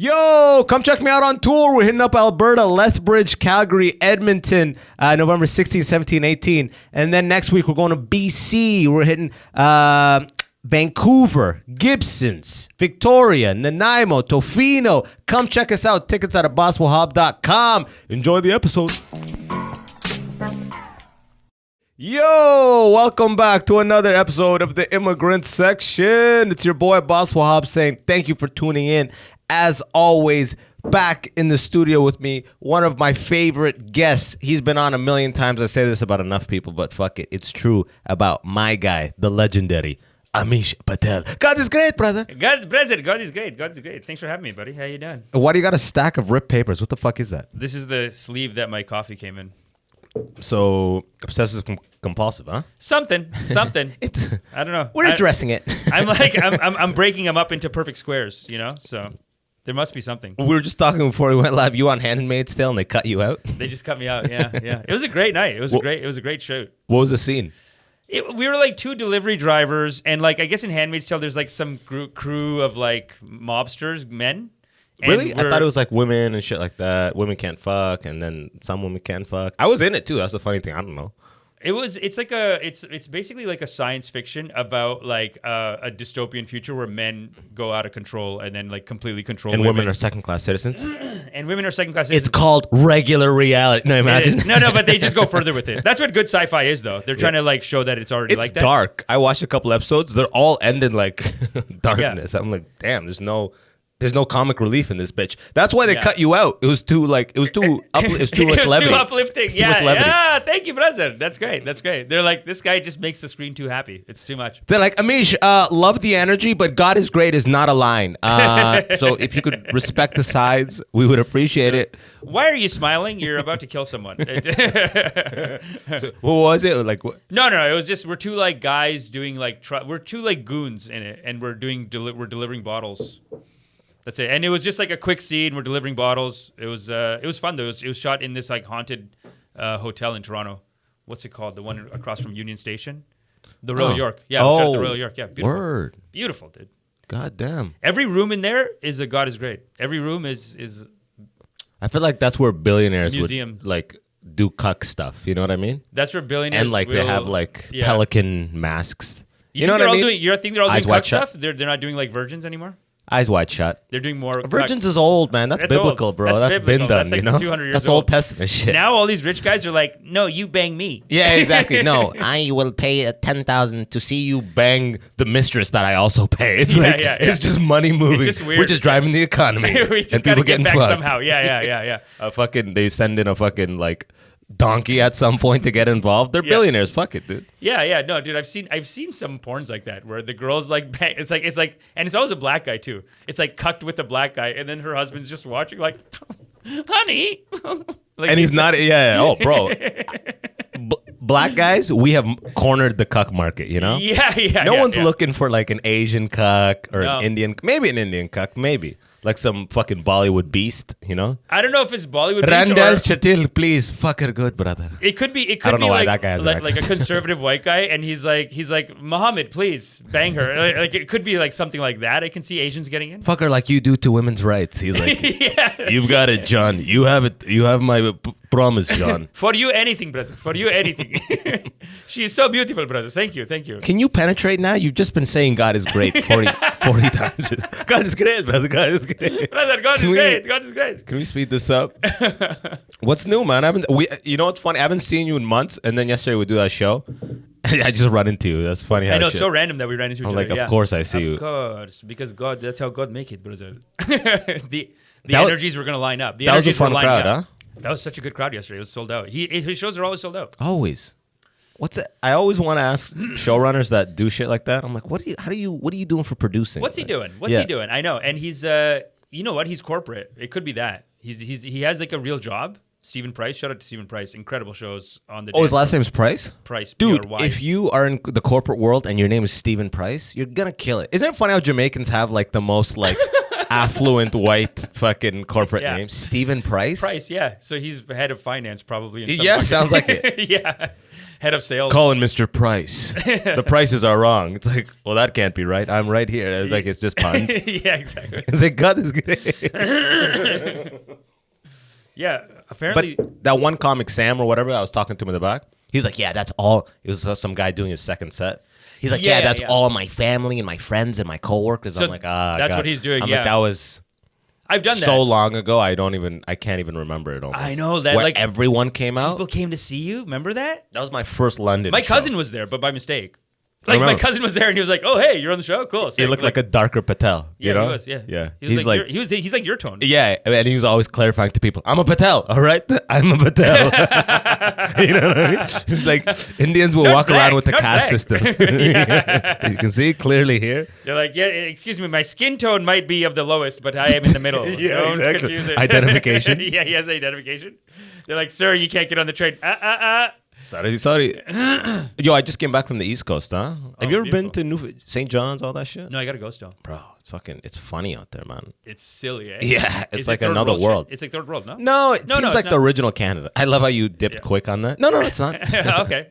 Yo, come check me out on tour. We're hitting up Alberta, Lethbridge, Calgary, Edmonton, November 16, 17, 18. And then next week, we're going to BC. We're hitting Vancouver, Gibsons, Victoria, Nanaimo, Tofino. Come check us out. Tickets at abbaswahab.com. Enjoy the episode. Yo, welcome back to another episode of the Immigrant Section. It's your boy Abbas Wahab saying thank you for tuning in. As always, back in the studio with me, one of my favorite guests. He's been on a million times. I say this about enough people, but fuck it. It's true about my guy, the legendary Amish Patel. God is great, brother. God is present. God is great. God is great. Thanks for having me, buddy. How you doing? Why do you got a stack of ripped papers? What the fuck is that? This is the sleeve that my coffee came in. So, obsessive compulsive, huh? Something. I don't know. We're addressing it. I'm breaking them up into perfect squares, you know? So there must be something. We were just talking before we went live. You on Handmaid's Tale and they cut you out? They just cut me out. Yeah. It was a great night. It was a great shoot. What was the scene? We were like two delivery drivers, and like I guess in Handmaid's Tale there's like some crew of like mobsters, men. Really? I thought it was like women and shit like that. Women can't fuck, and then some women can fuck. I was in it too. That's the funny thing. I don't know. It's basically like a science fiction about like a dystopian future where men go out of control and then like completely control and women. women are second-class citizens. And women are second-class citizens. It's called regular reality. No, imagine. No, but they just go further with it. That's what good sci-fi is, though. They're trying to like show that it's already like that. It's dark. I watched a couple episodes. They're all ending like darkness. Yeah. I'm like, damn. There's no comic relief in this bitch. That's why they cut you out. It was too uplifting. Yeah. Thank you, brother. That's great. They're like, this guy just makes the screen too happy. It's too much. They're like, Amish, love the energy, but God is great is not a line. So if you could respect the sides, we would appreciate it. Why are you smiling? You're about to kill someone. So, what was it? Like, what? No. It was just we're two like guys doing like we're two like goons in it, and we're delivering bottles. That's it, and it was just like a quick scene. We're delivering bottles. It was fun though. It was shot in this like haunted hotel in Toronto. What's it called? The one across from Union Station, the Royal York. Yeah, shot at the Royal York. Yeah, beautiful. Beautiful, dude. God damn. Every room in there is a God is great. Every room is. I feel like that's where billionaires museum. would like do cuck stuff. You know what I mean? That's where billionaires and like they have like pelican masks. You know what I mean? You think they're all doing cuck stuff? They're not doing like virgins anymore. Eyes wide shut. They're doing more. Virgins is old, man. That's biblical, old. bro. That's been done. That's like you know, 200 years that's old. Old Testament shit. Now all these rich guys are like, no, you bang me. Yeah, exactly. No, I will pay 10,000 to see you bang the mistress that I also pay. It's it's just money moving. It's just weird. We're just driving the economy. We just gotta get back somehow. Yeah. They send in a fucking like donkey at some point to get involved. They're billionaires. Fuck it, dude. Yeah. No, dude, I've seen some porns like that where the girl's like bang, it's like and it's always a black guy too. It's like cucked with a black guy and then her husband's just watching like honey. Like, and he's not oh bro. Black guys, we have cornered the cuck market, you know? Yeah. No one's looking for like an Asian cuck or an Indian, maybe an Indian cuck, maybe. Like some fucking Bollywood beast, you know? I don't know if it's Bollywood Randall beast or... Chatil, please, fuck her good, brother. It could be like a conservative white guy, and he's like, Muhammad, please, bang her. Like it could be like something like that. I can see Asians getting in. Fuck her like you do to women's rights. He's like, you've got it, John. You have it. You have my promise, John. For you, anything, brother. For you, anything. She is so beautiful, brother. Thank you. Can you penetrate now? You've just been saying God is great 40 times. God is great, brother. God is great. Brother, God is great. Can we speed this up? What's new, man? You know what's funny? I haven't seen you in months, and then yesterday we do that show. I just run into you. That's funny. I know, so random that we ran into each other. Like, of course I see you. Of course, because God, that's how God make it, brother. the energies were gonna line up. That was a fun crowd, huh? That was such a good crowd yesterday. It was sold out. His shows are always sold out. Always. What's it? I always want to ask showrunners that do shit like that. I'm like, what are you doing for producing? What's he doing? What's he doing? I know, and he's you know what? He's corporate. It could be that he has like a real job. Stephen Price, shout out to Stephen Price. Incredible shows on the. Oh, his last name is Price. Price, dude. P-R-Y. If you are in the corporate world and your name is Stephen Price, you're gonna kill it. Isn't it funny how Jamaicans have like the most like affluent white fucking corporate Yeah. name. Stephen Price? Price, yeah. So he's head of finance probably. In some Yeah, fucking- sounds like it. Yeah. Head of sales. Calling Mr. Price. The prices are wrong. It's like, well, that can't be right. I'm right here. It's like, it's just puns. Yeah, exactly. It's like, God is good. Yeah, apparently. But that one comic, Sam or whatever, I was talking to him in the back. He's like, yeah, that's all. It was some guy doing his second set. He's like, yeah, that's all my family and my friends and my coworkers. So I'm like, that's God. what he's doing, I'm yeah. like, that was I've done so that. long ago. I can't even remember it almost. I know that, Where like, everyone came out. People came to see you. Remember that? That was my first London My show. cousin was there, but by mistake. Like, my remember. cousin was there, and he was like, "Oh, hey, you're on the show. Cool." He Sick. looked like a darker Patel. yeah, you know? he was. Yeah, Yeah. He was like he's like your tone. Yeah, and he was always clarifying to people, I'm a Patel, all right? I'm a Patel. You know what I mean? It's like Indians will Not walk black, around with the not caste black. system. Yeah. You can see clearly here. They're like, "Yeah, excuse me, my skin tone might be of the lowest, but I am in the middle." Yeah, Don't exactly. confuse it. Identification. Yeah, he has identification. They're like, "Sir, you can't get on the train." Sorry. Yo, I just came back from the East Coast, huh? Have you ever been beautiful. to St. John's, all that shit? No, I gotta go still. Bro, it's funny out there, man. It's silly, eh? Yeah, it's Is like it third another world. shit? It's like third world, no? No, it seems it's like not. the original Canada. I love how you dipped quick on that. No, it's not. Okay.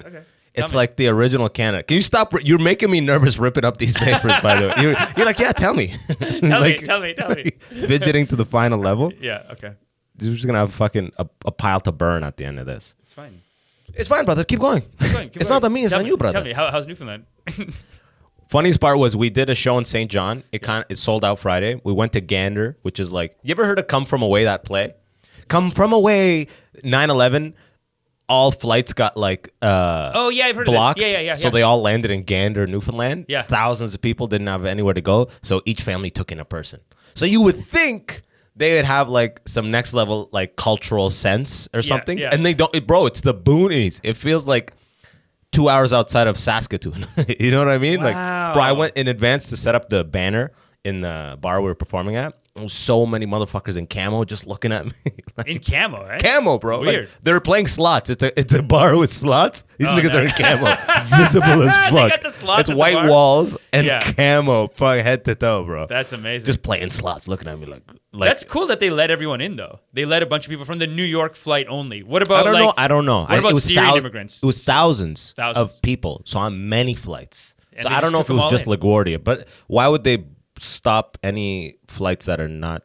It's Tell me. like the original Canada. Can you stop? You're making me nervous ripping up these papers, by the way. You're like, yeah, tell me. Tell me. Fidgeting to the final level. Yeah, okay. You're just going to have fucking a pile to burn at the end of this. It's fine. It's fine, brother. Keep going. It's not on me. It's on you, brother. Tell me, how's Newfoundland? Funniest part was we did a show in St. John. It sold out Friday. We went to Gander, which is like, you ever heard of Come From Away, that play? Come From Away, 9/11. All flights got like Oh yeah, I've heard blocked. of this. Yeah. So they all landed in Gander, Newfoundland. Yeah. Thousands of people didn't have anywhere to go. So each family took in a person. So you would think they would have like some next level like cultural sense or something. yeah. And they don't, bro, it's the boonies. It feels like 2 hours outside of Saskatoon. You know what I mean? Like, bro, I went in advance to set up the banner in the bar we were performing at. There was so many motherfuckers in camo just looking at me. Like, In camo, right? camo, bro. Weird. Like, they're playing slots. It's a bar with slots. These niggas no. are in camo, visible as They fuck. got the slots It's at the white bar? walls and Yeah. camo, fuck head to toe, bro. That's amazing. Just playing slots, looking at me like That's cool that they let everyone in though. They let a bunch of people from the New York flight only. What about I don't know. What about it was Syrian immigrants? It was thousands Thousands. of people, so on many flights. And So they I don't just know took if it them was all just in. LaGuardia, but why would they stop any flights that are not?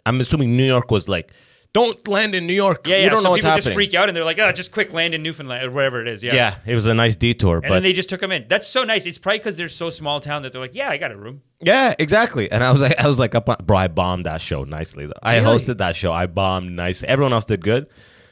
I'm assuming New York was like, don't land in New York. Yeah. You don't So know what's people happening. just freak out and they're like, "Oh, just quick land in Newfoundland or wherever it is." Yeah. Yeah, it was a nice detour, And but then they just took them in. That's so nice. It's probably because they're so small town that they're like, "Yeah, I got a room." yeah, exactly. And I was like, bro, I bombed that show nicely though. I Really? hosted that show. I bombed nicely. Everyone else did good.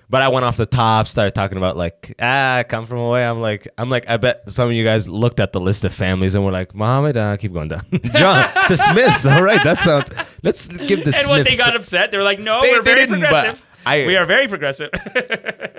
But I went off the top, started talking about like, come from away. I'm like, I bet some of you guys looked at the list of families and were like, Mohammed, keep going down. John, the Smiths. All right, that sounds. Let's give the Smiths. And when they got upset, they were like, "No, They- we're they very didn't, but progressive. I- We are very progressive."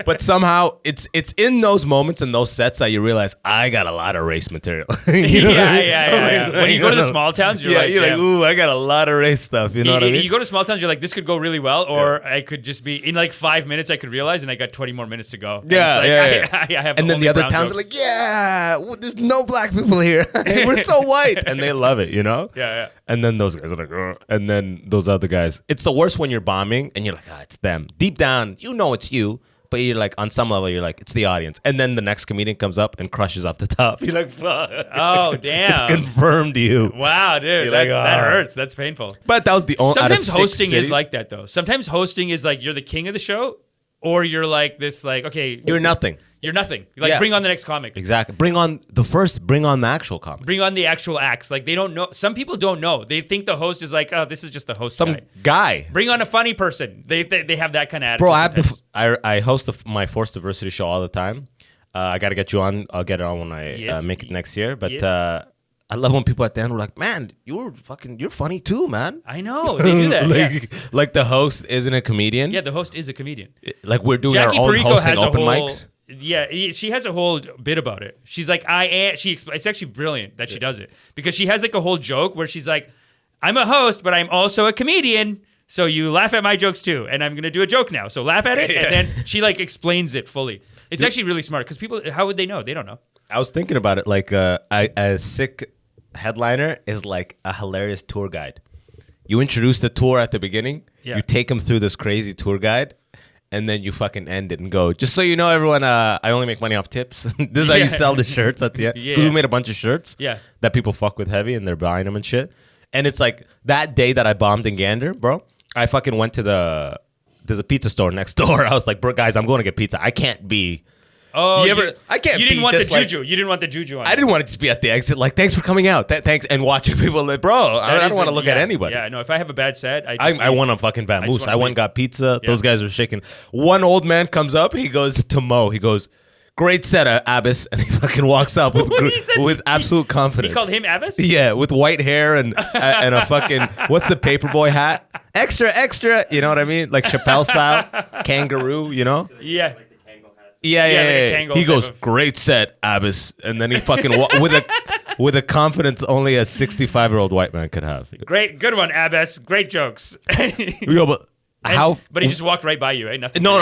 But somehow it's in those moments and those sets that you realize I got a lot of race material. You know what I mean? Yeah. When you go to the small towns, you're like, you're like, "Damn." ooh, I got a lot of race stuff. You know what I mean? You go to small towns, you're like, this could go really well, or I could just be in like 5 minutes. I could realize, and I got 20 more minutes to go. And Yeah, it's like, yeah. I have And then only the other brown towns are jokes. like, there's no black people here. We're so white. And they love it, you know? Yeah. And then those guys are like, "Ugh." And then those other guys. It's the worst when you're bombing and you're like, it's them. Deep down, you know it's you. But you're like, on some level, you're like, it's the audience. And then the next comedian comes up and crushes off the top. You're like, fuck. Oh, damn. It's confirmed you. Wow, dude, You're like, that "Ah." hurts. That's painful. But that was the only. Sometimes hosting is like that, though. Sometimes hosting is like you're the king of the show, or you're like this, like, okay, You're nothing. You're nothing. Like, Yeah. bring on the next comic. Exactly. Bring on the actual comic. Bring on the actual acts. Like, they don't know. Some people don't know. They think the host is like, oh, this is just the host Some guy. guy. Bring on a funny person. They have that kind of attitude. Bro, I have sometimes. I host my forced diversity show all the time. I got to get you on. I'll get it on when I Yes. make it next year. But Yes. I love when people at the end were like, "Man, you're funny too, man." I know. They do that. like the host isn't a comedian. Yeah, the host is a comedian. Like we're doing Jackie our own Perico hosting has a open whole. mics. Yeah, she has a whole bit about it. She's like, it's actually brilliant that she does it because she has like a whole joke where she's like, "I'm a host, but I'm also a comedian. So you laugh at my jokes too, and I'm gonna do a joke now. So laugh at it." And then she like explains it fully. It's actually really smart because people, how would they know? They don't know. I was thinking about it. Like a sick headliner is like a hilarious tour guide. You introduce the tour at the beginning. Yeah. You take them through this crazy tour guide. And then you fucking end it and go. Just so you know, everyone, I only make money off tips. This is how you sell the shirts at the end. Because we made a bunch of shirts that people fuck with heavy and they're buying them and shit. And it's like that day that I bombed in Gander, bro, I fucking went to there's a pizza store next door. I was like, bro, guys, I'm going to get pizza. I can't be. Oh, I can't. You didn't be want the just like, juju. You didn't want the juju on. I didn't want to just be at the exit. Like, thanks for coming out. Thanks, and watching people. Like, bro, I don't want to look at anybody. Yeah, no. If I have a bad set, I want a fucking vamoose. I went and got pizza. Those guys were shaking. One old man comes up. He goes to Mo. He goes, "Great set, Abbas," and he fucking walks up with absolute confidence. He called him Abbas? Yeah, with white hair and a fucking what's the paperboy hat? Extra. You know what I mean? Like Chappelle style, kangaroo. You know? Yeah. Yeah. He goes, "Great set, Abbas," and then he fucking with a confidence only a 65-year-old white man could have. Great, good one, Abbas. Great jokes. Yo, but But he just walked right by you, eh? Nothing. No.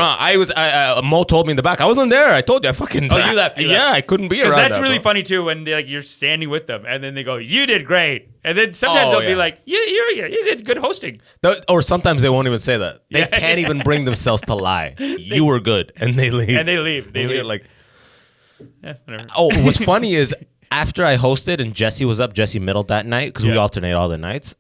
Mo told me in the back. I wasn't there. I told you. I fucking. Oh, you left. Yeah, I couldn't be around. Because that's really funny too. When you're standing with them, and then they go, "You did great," and then sometimes they'll be like, "You did good hosting." Or sometimes they won't even say that. They can't even bring themselves to lie. You were good, and they leave. And they leave. Like, whatever. Oh, what's funny is after I hosted and Jesse was up, Jesse middled that night because we alternate all the nights.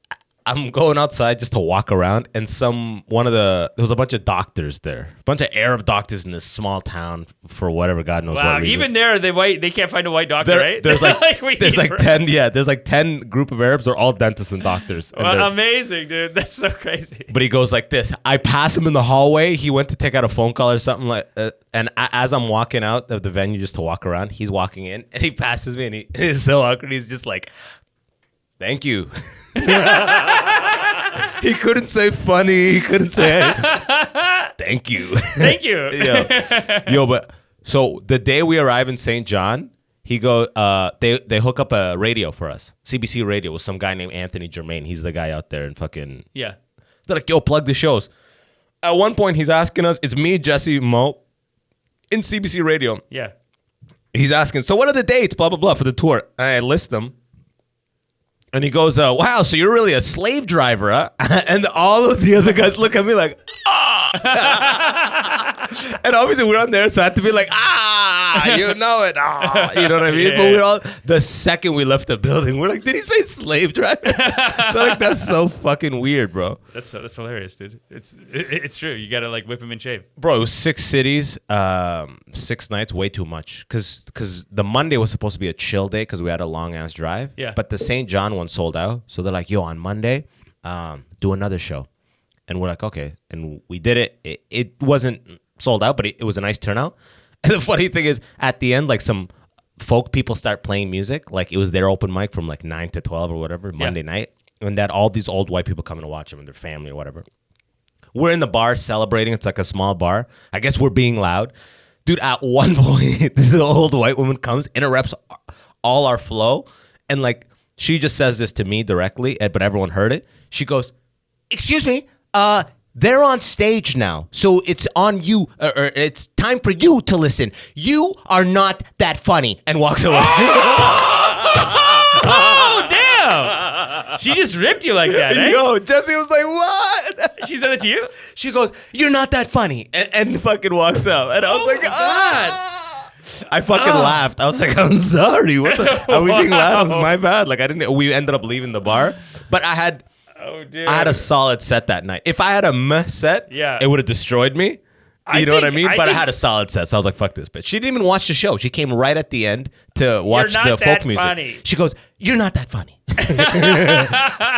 I'm going outside just to walk around, and there was a bunch of doctors there, a bunch of Arab doctors in this small town for whatever God knows what reason. Even there, they can't find a white doctor, right? There's like 10. Yeah, there's like 10 group of Arabs. They're all dentists and doctors. And amazing, dude. That's so crazy. But he goes like this. I pass him in the hallway. He went to take out a phone call or something like. And as I'm walking out of the venue just to walk around, he's walking in and he passes me and he is so awkward. He's just like, "Thank you." He couldn't say funny. He couldn't say thank you. Thank you. Yo, but so the day we arrive in St. John, he go. They hook up a radio for us, CBC radio, with some guy named Anthony Germain. He's the guy out there and fucking. Yeah. They're like, "Yo, plug the shows." At one point, he's asking us. It's me, Jesse, Mo, in CBC radio. Yeah. He's asking, "So what are the dates? Blah blah blah for the tour." I list them. And he goes, "Wow, so you're really a slave driver, huh?" And all of the other guys look at me like, "Ah!" And obviously we're on there, so I have to be like, "Ah, you know it." Ah. You know what I mean? Yeah. But we're all, the second we left the building, we're like, "Did he say slave driver?" They're like, "That's so fucking weird, bro." That's hilarious, dude. It's true. You gotta like whip him in shape. Bro, it was 6 cities, 6 nights, way too much. Because the Monday was supposed to be a chill day because we had a long ass drive. Yeah. But the St. John one sold out. So they're like, "Yo, on Monday, do another show." And we're like, "Okay." And we did it. It wasn't sold out, but it was a nice turnout. And the funny thing is, at the end, like some folk people start playing music. Like it was their open mic from like 9 to 12 or whatever, Monday night. And that all these old white people coming to watch them and their family or whatever. We're in the bar celebrating. It's like a small bar. I guess we're being loud. Dude, at one point, the old white woman comes, interrupts all our flow. And like, she just says this to me directly, but everyone heard it. She goes, "Excuse me, they're on stage now, so it's on you, or it's time for you to listen. You are not that funny," and walks away. Oh, damn. She just ripped you like that, eh? Yo, Jesse was like, "What?" She said that to you? She goes, "You're not that funny," and fucking walks out. And I was like, God. I fucking laughed. I was like, "I'm sorry. What the? Are we being loud? It was my bad." Like we ended up leaving the bar, but I had a solid set that night. If I had a meh set, it would have destroyed me. You know what I mean? But I had a solid set, so I was like, "Fuck this bitch." She didn't even watch the show. She came right at the end to watch the folk music. Funny. She goes, "You're not that funny."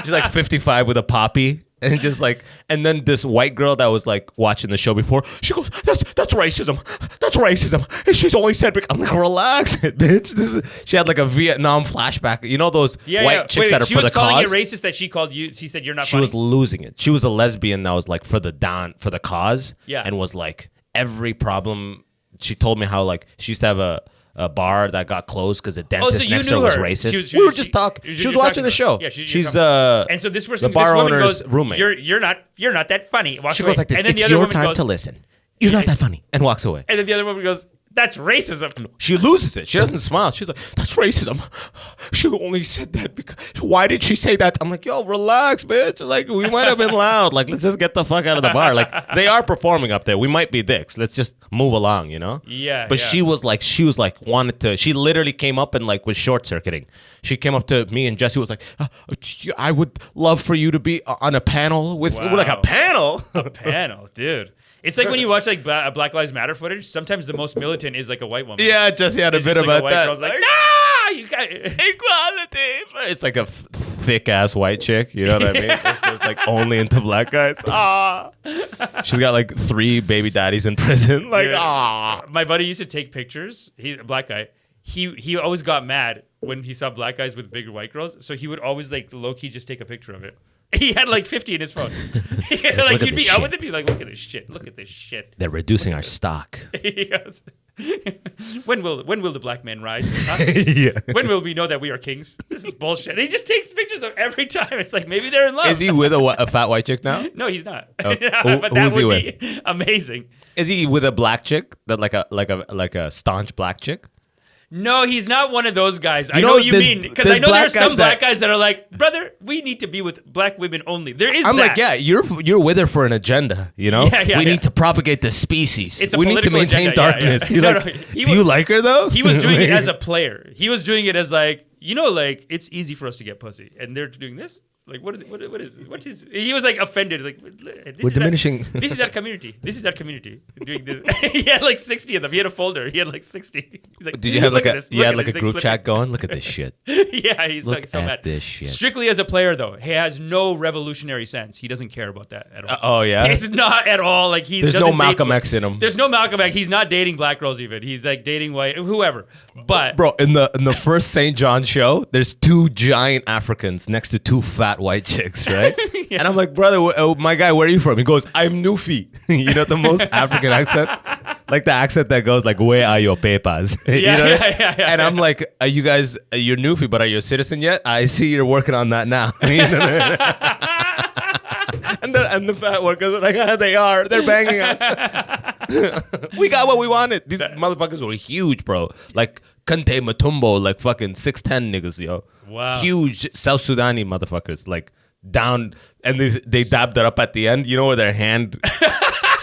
She's like 55 with a poppy. And just like, and then this white girl that was like watching the show before, she goes, that's racism. That's racism. And she's only said, I'm like, "Relax, bitch." She had like a Vietnam flashback. You know those white chicks that are for the cause? She was calling it racist that she called you. She said you're not funny. She was losing it. She was a lesbian that was like for the cause. Yeah. And was like every problem. She told me how like she used to have a bar that got closed because the dentist next to her was racist. We were just talking. She was watching the show. Yeah, she's the and so this person, the bar this woman owner's goes, roommate. You're not that funny. Walks She away. goes like this. And then "It's the other your woman time goes, to listen. You're not that funny," and walks away. And then the other woman goes, That's racism. She loses it. She doesn't smile. She's like, that's racism. She only said that because, why did she say that? I'm like, yo, relax, bitch. Like, we might have been loud. Like, let's just get the fuck out of the bar. Like, they are performing up there. We might be dicks. Let's just move along, you know? Yeah. But she was like, she literally came up and like was short circuiting. She came up to me and Jesse was like, I would love for you to be on a panel with, Wow. we're like, a panel? A panel, dude. It's like when you watch like Black Lives Matter footage. Sometimes the most militant is like a white woman. Yeah, Jesse had a bit just like about a white that. girl's like, no, you got Equality. It's like a thick ass white chick. You know what I mean? It's just like only into black guys. Ah. She's got like 3 baby daddies in prison. Like, ah. My buddy used to take pictures. He's a black guy. He always got mad when he saw black guys with bigger white girls. So he would always like low key just take a picture of it. He had like 50 in his phone. Like you'd be out with it, be like, look at this shit. Look at this shit. They're reducing our stock. He goes, when will the black man rise? Huh? Yeah. When will we know that we are kings? This is bullshit. And he just takes pictures of every time. It's like maybe they're in love. Is he with a fat white chick now? No, he's not. Oh. But that would be amazing. Is he with a black chick? That like a staunch black chick? No, he's not one of those guys. I You know know, what you there's- mean. Because there's I know black there's some guys black that- guys that are like, brother, we need to be with black women only. There is I'm that. like, yeah, you're with her for an agenda, you know? Yeah, we yeah. need to propagate the species. It's a we need to political maintain agenda, yeah, darkness. yeah. You're No, like, no, he do you like her though? He was doing it as a player. He was doing it as like, you know, like it's easy for us to get pussy, and they're doing this. Like what is? He was like offended. Like We're diminishing. This is our community. This is our community doing this. He had like 60 of them. He had a folder. He had like 60. He's like, Did you have like "Look a at this, you look had at like a this." group Like, chat going? Look at this shit. Yeah, he's Look like so at mad. this shit. Strictly as a player, though, he has no revolutionary sense. He doesn't care about that at all. Oh yeah. It's not at all like he's. There's no doesn't Malcolm date- X in him. There's no Malcolm X. He's not dating black girls even. He's like dating white, whoever. But Bro, in the first St. John show, there's 2 giant Africans next to 2 fat white chicks, right? Yeah. And I'm like, brother, my guy, where are you from? He goes, I'm Newfie. You know the most African accent? Like the accent that goes like, where are your papers? You Yeah, know? yeah. And I'm like, are you guys, you're Newfie, but are you a citizen yet? I see you're working on that now. You know? And the fat workers are like, they are. They're banging us. We got what we wanted. These motherfuckers were huge, bro. Like Kante Matumbo, like fucking 6'10" niggas, yo. Wow. Huge South Sudani motherfuckers, like down, and they dabbed it up at the end. You know where their hand,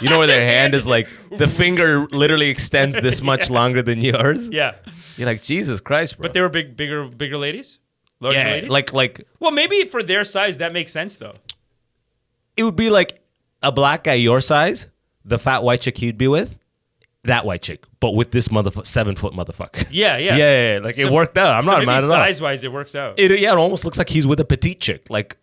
you know where their hand is like, the finger literally extends this much longer than yours. yeah, You're like, Jesus Christ, bro. but they were bigger ladies, larger yeah, ladies. like well, maybe for their size that makes sense though. it would be like a black guy your size, the fat white chick he'd be with, that white chick, but with this 7-foot motherfucker. Yeah. Yeah. Like it So- worked out. I'm so not maybe mad at all. size-wise, it works out. It almost looks like he's with a petite chick. Like,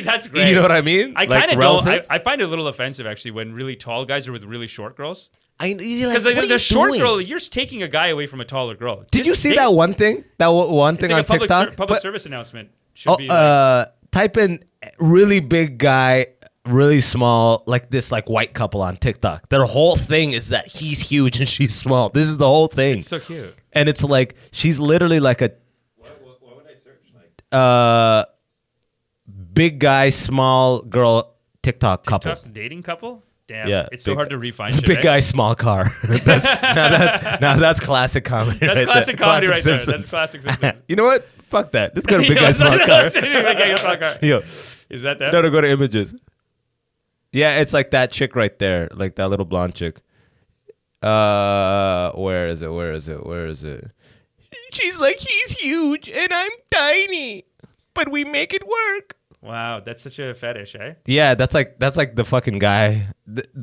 That's great. you know what I mean? I Like, kind of don't. relative. I find it a little offensive actually when really tall guys are with really short girls. Because Because the short girl, you're taking a guy away from a taller girl. Did you Just see date- that one thing? That one thing It's like on a TikTok? public But- service announcement. Should be like, type in really big guy, really small, like this like white couple on TikTok. Their whole thing is that he's huge and she's small. This is the whole thing. it's so cute. And it's like she's literally like a What would I search? Like big guy, small girl TikTok couple. tough dating couple? Damn. Yeah, It's so big- hard to refine shit. Big eh? guy, small car. now that's classic comedy. That's right classic there. comedy Classic right there. Simpsons. That's classic Simpsons. You know what? Fuck that. Let's go to big Yeah, guy, small car. Big guy, small car. Yo, Is that that? no, go to images. Yeah, it's like that chick right there, like that little blonde chick. Where is it? She's like, he's huge and I'm tiny, but we make it work. Wow, that's such a fetish, eh? Yeah, that's like the fucking guy.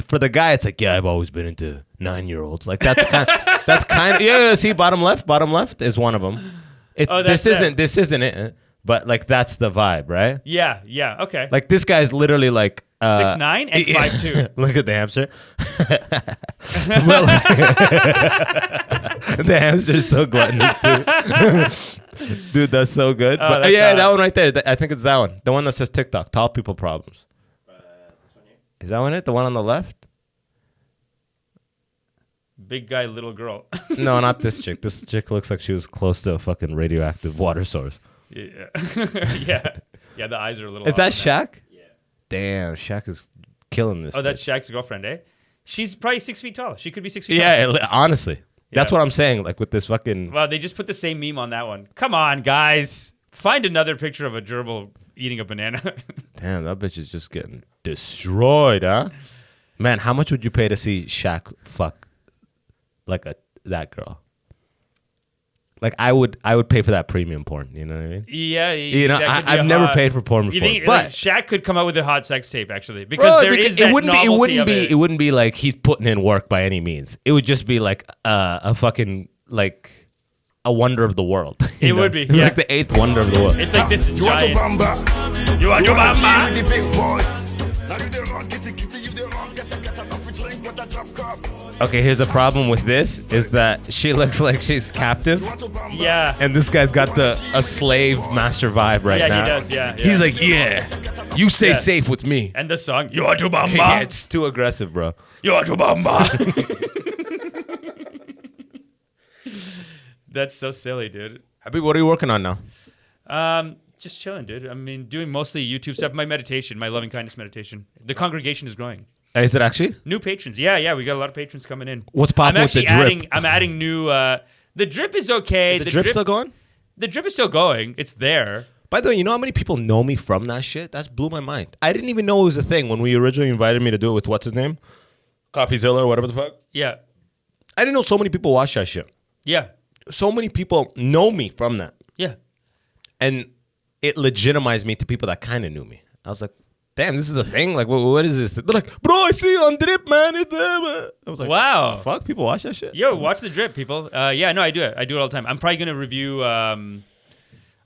For the guy, it's like, yeah, I've always been into 9-year-olds. Like that's kind of yeah. See, bottom left is one of them. It's Oh, that's this isn't it, but like that's the vibe, right? Yeah, okay. Like this guy's literally like 6'9" and 5'2". Look at the hamster. Well, the hamster's so gluttonous too. Dude, that's so good. Oh, But that's, yeah, that one right there. I think it's that one. The one that says TikTok, tall people problems. This one here? Is that one it? The one on the left? Big guy, little girl. No, not this chick. This chick looks like she was close to a fucking radioactive water source. Yeah. Yeah, the eyes are a little Is off that on Shaq? Yeah. Damn, Shaq is killing this. Oh, that's bitch. Shaq's girlfriend, eh? She's probably 6 feet tall. She could be 6 feet tall. Yeah, honestly. That's what I'm saying. Like with this fucking. Well, they just put the same meme on that one. Come on, guys. Find another picture of a gerbil eating a banana. Damn, that bitch is just getting destroyed, huh? Man, how much would you pay to see Shaq fuck like that girl? Like I would pay for that premium porn. You know what I mean? Yeah, you know, I've never paid for porn before. You think, but like, Shaq could come out with a hot sex tape actually, because there is that novelty of it. It wouldn't be like he's putting in work by any means. It would just be like a fucking like a wonder of the world. It would be like the eighth wonder of the world. It's like this giant. You want to bamba? Okay, here's a problem with this is that she looks like she's captive. Yeah. And this guy's got a slave master vibe right now. Yeah, he does. Yeah. He's like, yeah, you stay safe with me. And the song, you want to bamba? Yeah, it's too aggressive, bro. You want to bamba? That's so silly, dude. Habib, what are you working on now? Just chilling, dude. I mean, doing mostly YouTube stuff. My meditation, my loving kindness meditation. The congregation is growing. Is it actually? New patrons. Yeah. We got a lot of patrons coming in. What's popping with the drip? I'm adding new. The drip is okay. Is the drip still going? The drip is still going. It's there. By the way, you know how many people know me from that shit? That blew my mind. I didn't even know it was a thing when we originally invited me to do it with what's his name? CoffeeZilla or whatever the fuck. Yeah. I didn't know so many people watch that shit. Yeah. So many people know me from that. Yeah. And it legitimized me to people that kind of knew me. I was like, damn, this is a thing? Like, what is this? They're like, bro, I see you on Drip, man. It's there, man. I was like, wow. Fuck, people watch that shit? Yo, watch the Drip, people. Yeah, no, I do it. I do it all the time. I'm probably going to review...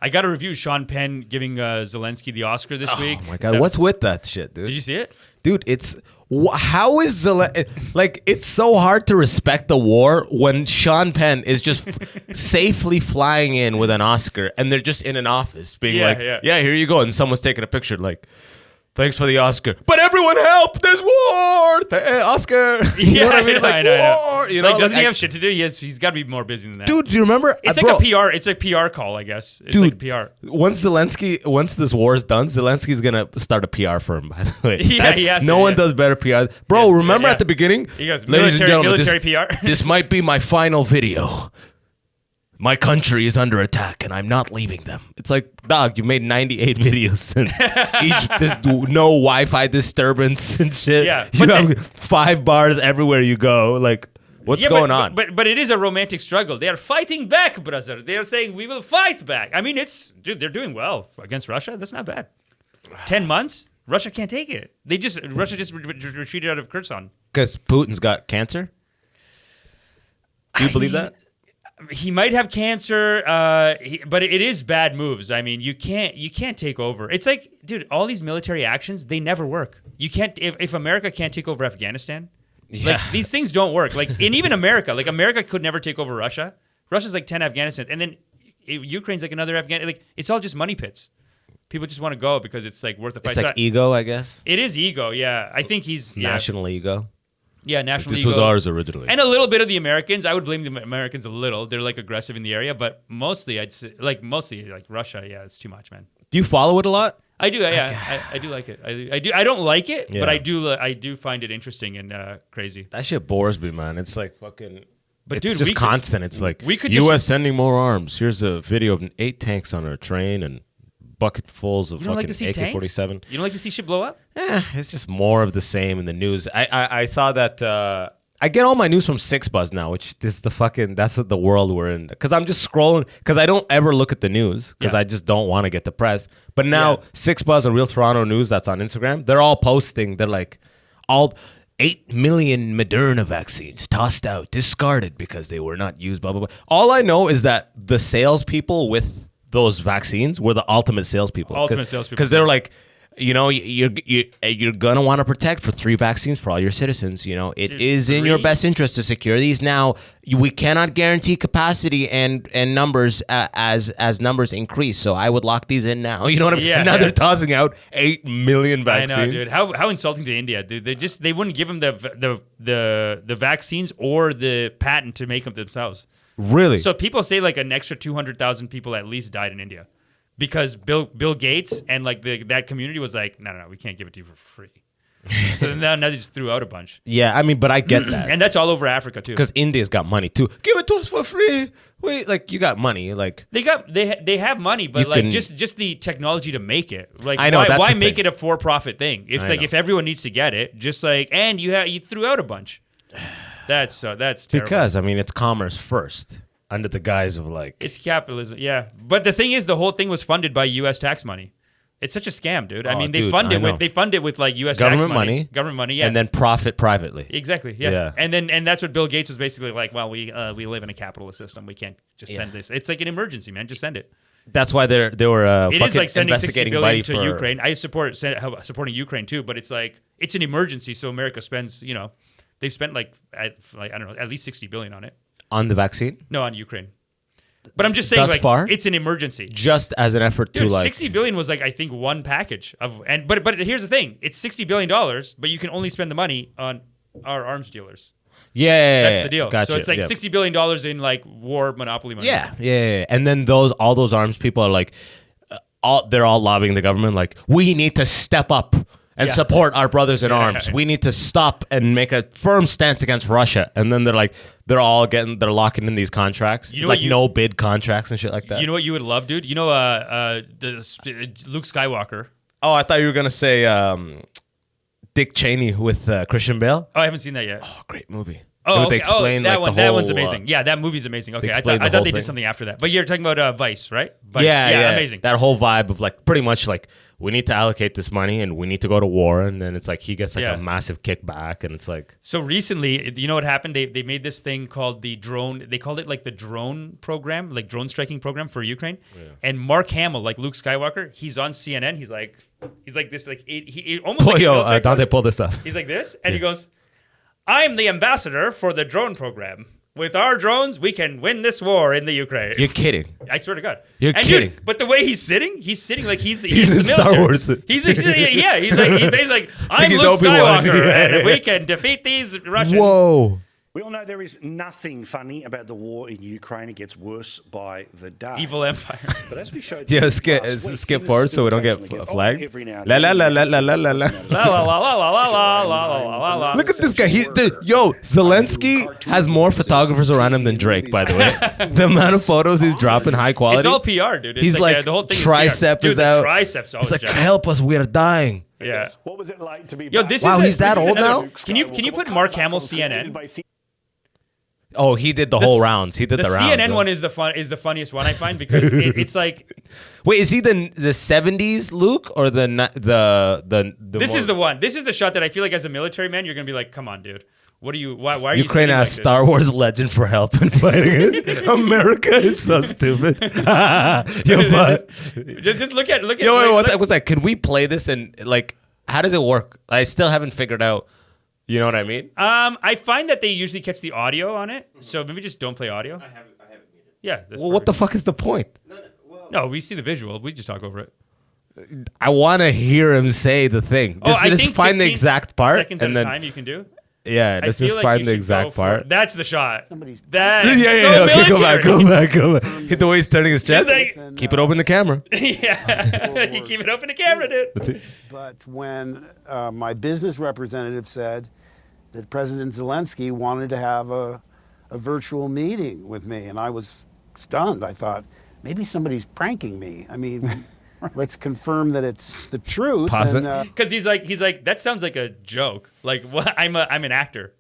I got to review Sean Penn giving Zelensky the Oscar this week. Oh, my God. What's with that shit, dude? Did you see it? Dude, it's... How is Zelensky... Like, it's so hard to respect the war when Sean Penn is just safely flying in with an Oscar and they're just in an office being yeah, here you go. And someone's taking a picture like... Thanks for the Oscar. But everyone help! There's war! Oscar! You know what I mean? Like, war! You know? Like, doesn't he have shit to do? He's got to be more busy than that. Dude, do you remember? It's like a PR. It's a PR call, I guess. It's like a PR. Once this war is done, Zelensky's going to start a PR firm, by the way. Yeah, no one does better PR. Bro, remember at the beginning? He goes, ladies and gentlemen, military PR. This might be my final video. My country is under attack and I'm not leaving them. It's like, dog, you made 98 videos since there's no Wi-Fi disturbance and shit. Yeah, you have 5 bars everywhere you go. Like, what's going on? But it is a romantic struggle. They are fighting back, brother. They are saying, we will fight back. I mean, dude, they're doing well against Russia. That's not bad. 10 months, Russia can't take it. Russia just retreated out of Kherson. Because Putin's got cancer? Do you believe that? He might have cancer, but it is bad moves. I mean, you can't take over. It's like, dude, all these military actions, they never work. You can't if America can't take over Afghanistan. Yeah. Like, these things don't work. Like, and even America, like America could never take over Russia. Russia's like 10 Afghanistan, and then Ukraine's like another Afghanistan. Like, it's all just money pits. People just want to go because it's like worth the fight. It's like ego, I guess. It is ego, yeah. I think he's national ego. Yeah, national ego. This was ours originally. And a little bit of the Americans. I would blame the Americans a little. They're like aggressive in the area, but mostly I'd say like Russia, yeah, it's too much, man. Do you follow it a lot? I do, yeah. I do like it. I do. I don't like it, but I do find it interesting and crazy. That shit bores me, man. It's like fucking But it's dude, just constant. It's like we could US sending more arms. Here's a video of 8 tanks on a train and bucketfuls of fucking AK-47. You don't like to see shit blow up? It's just more of the same in the news. I saw that I get all my news from 6buzz now, which is that's what the world we're in. Because I'm just scrolling, because I don't ever look at the news, because I just don't want to get depressed. But now 6buzz and Real Toronto News, that's on Instagram, they're all posting, they're like, all 8 million Moderna vaccines tossed out, discarded because they were not used, blah, blah, blah. All I know is that the salespeople with those vaccines were the ultimate salespeople. Because they're like, you know, you're gonna want to protect for 3 vaccines for all your citizens. You know, it is in your best interest to secure these. Now, we cannot guarantee capacity and numbers as numbers increase. So I would lock these in now. You know what I mean? Yeah, and now they're tossing out 8 million vaccines. I know, dude. How insulting to India, dude. They wouldn't give them the vaccines or the patent to make them themselves. Really? So people say like an extra 200,000 people at least died in India because Bill Gates and like that community was like, no, we can't give it to you for free. So now they just threw out a bunch. Yeah, I mean, but I get that. And that's all over Africa too. Because India's got money too. Give it to us for free. Wait, like you got money. Like they have money, but You like can- just the technology to make it. Like I know, that's why the make thing. it a for-profit thing? It's I like know. if everyone needs to get it, just like and you threw out a bunch. That's terrible. because I mean, it's commerce first under the guise of like. It's capitalism, yeah. But the thing is, the whole thing was funded by U.S. tax money. It's such a scam, dude. I Oh, mean, dude, I know. they fund it with like U.S. Government tax money. government money, yeah. And then profit privately. Exactly. Yeah. Yeah. And that's what Bill Gates was basically like. Well, we live in a capitalist system. We can't just send this. It's like an emergency, man. Just send it. That's why they were It fucking is like sending 60 investigating billion Buddy to for Ukraine. I support supporting Ukraine too, but it's like it's an emergency. So America spends, they spent like I don't know, at least 60 billion on it. on the vaccine, No, on Ukraine. But I'm just saying, Thus like far? it's an emergency. just as an effort Dude, to like. 60 billion was like I think one package of but here's the thing: it's 60 billion dollars, but you can only spend the money on our arms dealers. Yeah, That's the deal. Gotcha. So it's like yeah. $60 billion in like war monopoly money. Yeah. And then all those arms people are like, they're all lobbying the government. Like, we need to step up and Yeah. support our brothers in arms. We need to stop and make a firm stance against Russia. And then they're locking in these contracts, You know like what you- no bid contracts and shit like that. You know what you would love, dude? You know, Luke Skywalker. Oh, I thought you were gonna say Dick Cheney with Christian Bale. Oh, I haven't seen that yet. Oh, great movie. Oh, They okay. explain, that like, one. the That whole, one's amazing. Yeah, that movie's amazing. Okay, I explain thought the whole they did thing. something after that. But you're talking about Vice, right? Vice. Yeah, amazing. That whole vibe of like pretty much like we need to allocate this money and we need to go to war, and then it's like he gets like Yeah. a massive kickback, and it's like So recently, you know what happened? They made this thing called the drone. They called it like the drone program, like drone striking program for Ukraine. And Mark Hamill, like Luke Skywalker, he's on CNN. He's like this, like he almost like a military Dante, coach. pull this up. He's like this, and he goes, "I'm the ambassador for the drone program. With our drones, we can win this war in the Ukraine." You're kidding. I swear to God. You're And kidding. But the way he's sitting like he's He's the in Star military. Wars. He's like I'm he's Luke Obi-Wan. Skywalker, Yeah. and we can defeat these Russians. Whoa. We all know there is nothing funny about the war in Ukraine. It gets worse by the day. Evil empire. But as we showed Yeah, you skip last week, skip things forward so still we don't get occasionally flagged. every now and La la then. la la la la la. La la la la la la la la la la. Look at this guy. Zelensky has more photographers around him than Drake, by the way. The amount of photos he's dropping, high quality. It's all PR, dude. It's He's like the whole thing tricep is PR. Dude, is the out. Triceps always He's like, jacked. help us, we are dying. Yeah. What was it like to be Yo, back? this Wow, is he's that this is old another- now? Can you put Mark Hamill CNN? Oh, he did the whole rounds. He did The the rounds. CNN one is the funniest one I find because it's like Wait, is he the 70s Luke or the this is the one. This is the shot that I feel like as a military man you're gonna be like, come on, dude. What are you? Why are you? Ukraine sitting asked like Star Wars legend for help in fighting it. America is so stupid. Yo, but, this? Just look at yo, look- wait, what's that? Can we play this and like, how does it work? I still haven't figured out. You know what I mean? I find that they usually catch the audio on it, so maybe just don't play audio. I haven't muted. Yeah. That's Well, what the perfect. fuck is the point? No, we see the visual. We just talk over it. I want to hear him say the thing. Just, I just think find the 15 exact part seconds and at a then time you can do. yeah, I let's feel just like find you the should exact go for part. it. That's the shot. Somebody's- That Yeah, so okay, go military. back. Hit the way he's turning his chest. like- Keep it open the camera. Yeah, you keep it open to camera, dude. Let's see. But when my business representative said that President Zelensky wanted to have a virtual meeting with me, and I was stunned. I thought, maybe somebody's pranking me. I mean, let's confirm that it's the truth. Pause and, it. Because he's like that sounds like a joke. Like what? I'm an actor.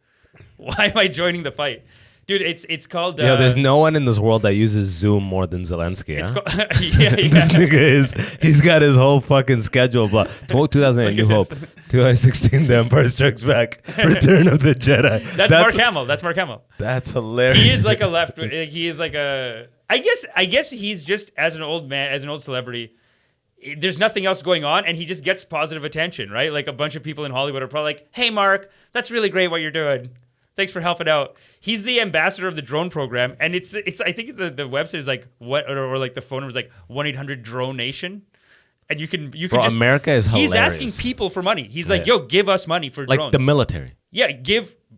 Why am I joining the fight, dude? It's called. There's no one in this world that uses Zoom more than Zelensky. It's Huh? called, yeah. This nigga he's got his whole fucking schedule. But 2008 New Look Hope, at 2016 The Empire Strikes Back, Return of the Jedi. That's Mark Hamill. That's Mark Hamill. That's hilarious. He is like a left. He is like a. I guess he's just as an old man, as an old celebrity. There's nothing else going on, and he just gets positive attention, right? Like a bunch of people in Hollywood are probably like, "Hey, Mark, that's really great what you're doing. Thanks for helping out." He's the ambassador of the drone program, and it's. I think the website is like what or like the phone number is like 1-800-DRONE-NATION, and you can Bro, just. America is He's hilarious. asking people for money. He's like, Yeah. "Yo, give us money for like drones." the military. Yeah,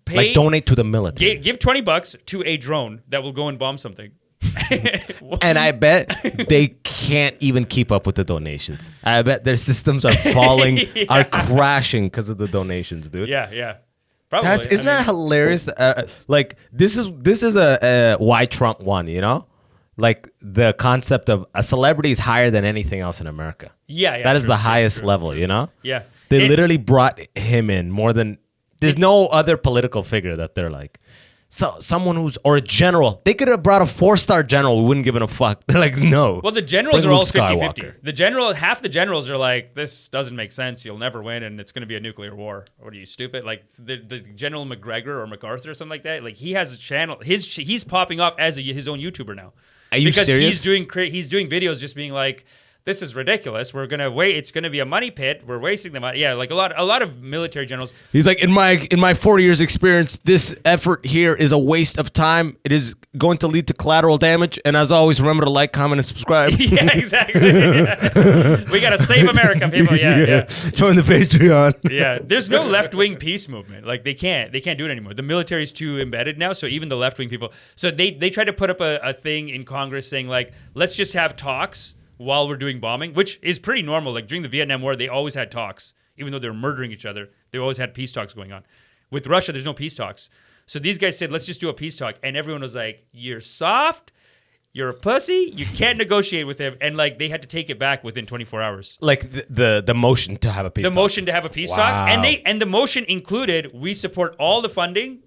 pay. Like donate to the military. Give $20 to a drone that will go and bomb something. And I bet they can't even keep up with the donations. I bet their systems are falling, are crashing because of the donations, dude. Yeah. Probably. Isn't that hilarious? Like this is a why Trump won, you know? Like the concept of a celebrity is higher than anything else in America. Yeah. That is the highest level, you know? Yeah. They literally brought him in more than there's no other political figure that they're like. So someone or a general. They could have brought a 4-star general. We wouldn't give a fuck. They're like, no. Well, the generals Bring are all Luke 50-50. Half the generals are like, this doesn't make sense. You'll never win, and it's going to be a nuclear war. What are you, stupid? Like the General McGregor or MacArthur or something like that. Like he has a channel. He's popping off as his own YouTuber now. Are you serious? Because he's doing videos just being like, this is ridiculous. We're gonna wait. It's gonna be a money pit. We're wasting the money. Yeah, like a lot of military generals. He's like, in my 40 years experience, this effort here is a waste of time. It is going to lead to collateral damage. And as always, remember to like, comment, and subscribe. Yeah, exactly. Yeah. We gotta save America, people. Yeah. Join the Patreon. Yeah, there's no left-wing peace movement. Like they can't do it anymore. The military's too embedded now. So even the left-wing people. So they tried to put up a thing in Congress saying like, let's just have talks while we're doing bombing, which is pretty normal. Like during the Vietnam War, they always had talks. Even though they were murdering each other, they always had peace talks going on. With Russia, there's no peace talks. So these guys said, let's just do a peace talk. And everyone was like, you're soft, you're a pussy, you can't negotiate with him. And like they had to take it back within 24 hours. Like the motion to have a peace talk. The motion to have a peace talk. And the motion included, we support all the funding,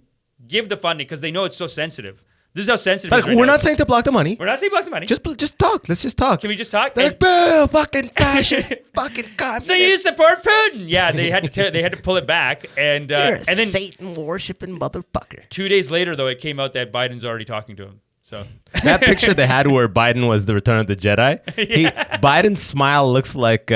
give the funding, because they know it's so sensitive. This is how sensitive it is right we're now. not saying to block the money. We're not saying block the money. Just talk. Let's just talk. Can we just talk? They're like, boo, fucking fascist, fucking communist. So you support Putin? Yeah, they had to pull it back, and You're a and then Satan worshiping motherfucker. 2 days later, though, it came out that Biden's already talking to him. So that picture they had where Biden was the Return of the Jedi. Biden's smile looks like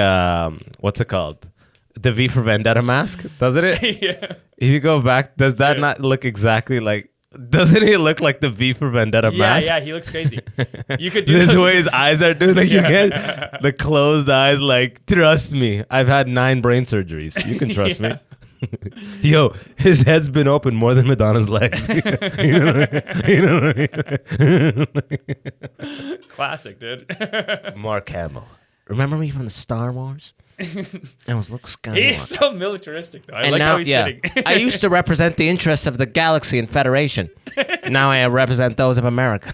what's it called? The V for Vendetta mask, doesn't it? Yeah. If you go back, does that not look exactly like? Doesn't he look like the V for Vendetta mask? Yeah, he looks crazy. You could do This those. the way his eyes are doing. Like you get the closed eyes. Like trust me, I've had 9 brain surgeries. You can trust me. Yo, his head's been open more than Madonna's legs. You know what I mean? Classic, dude. Mark Hamill. Remember me from the Star Wars? I was Luke Skywalker. He's so militaristic, though. I And like now, how he's sitting. I used to represent the interests of the galaxy and Federation. Now I represent those of America.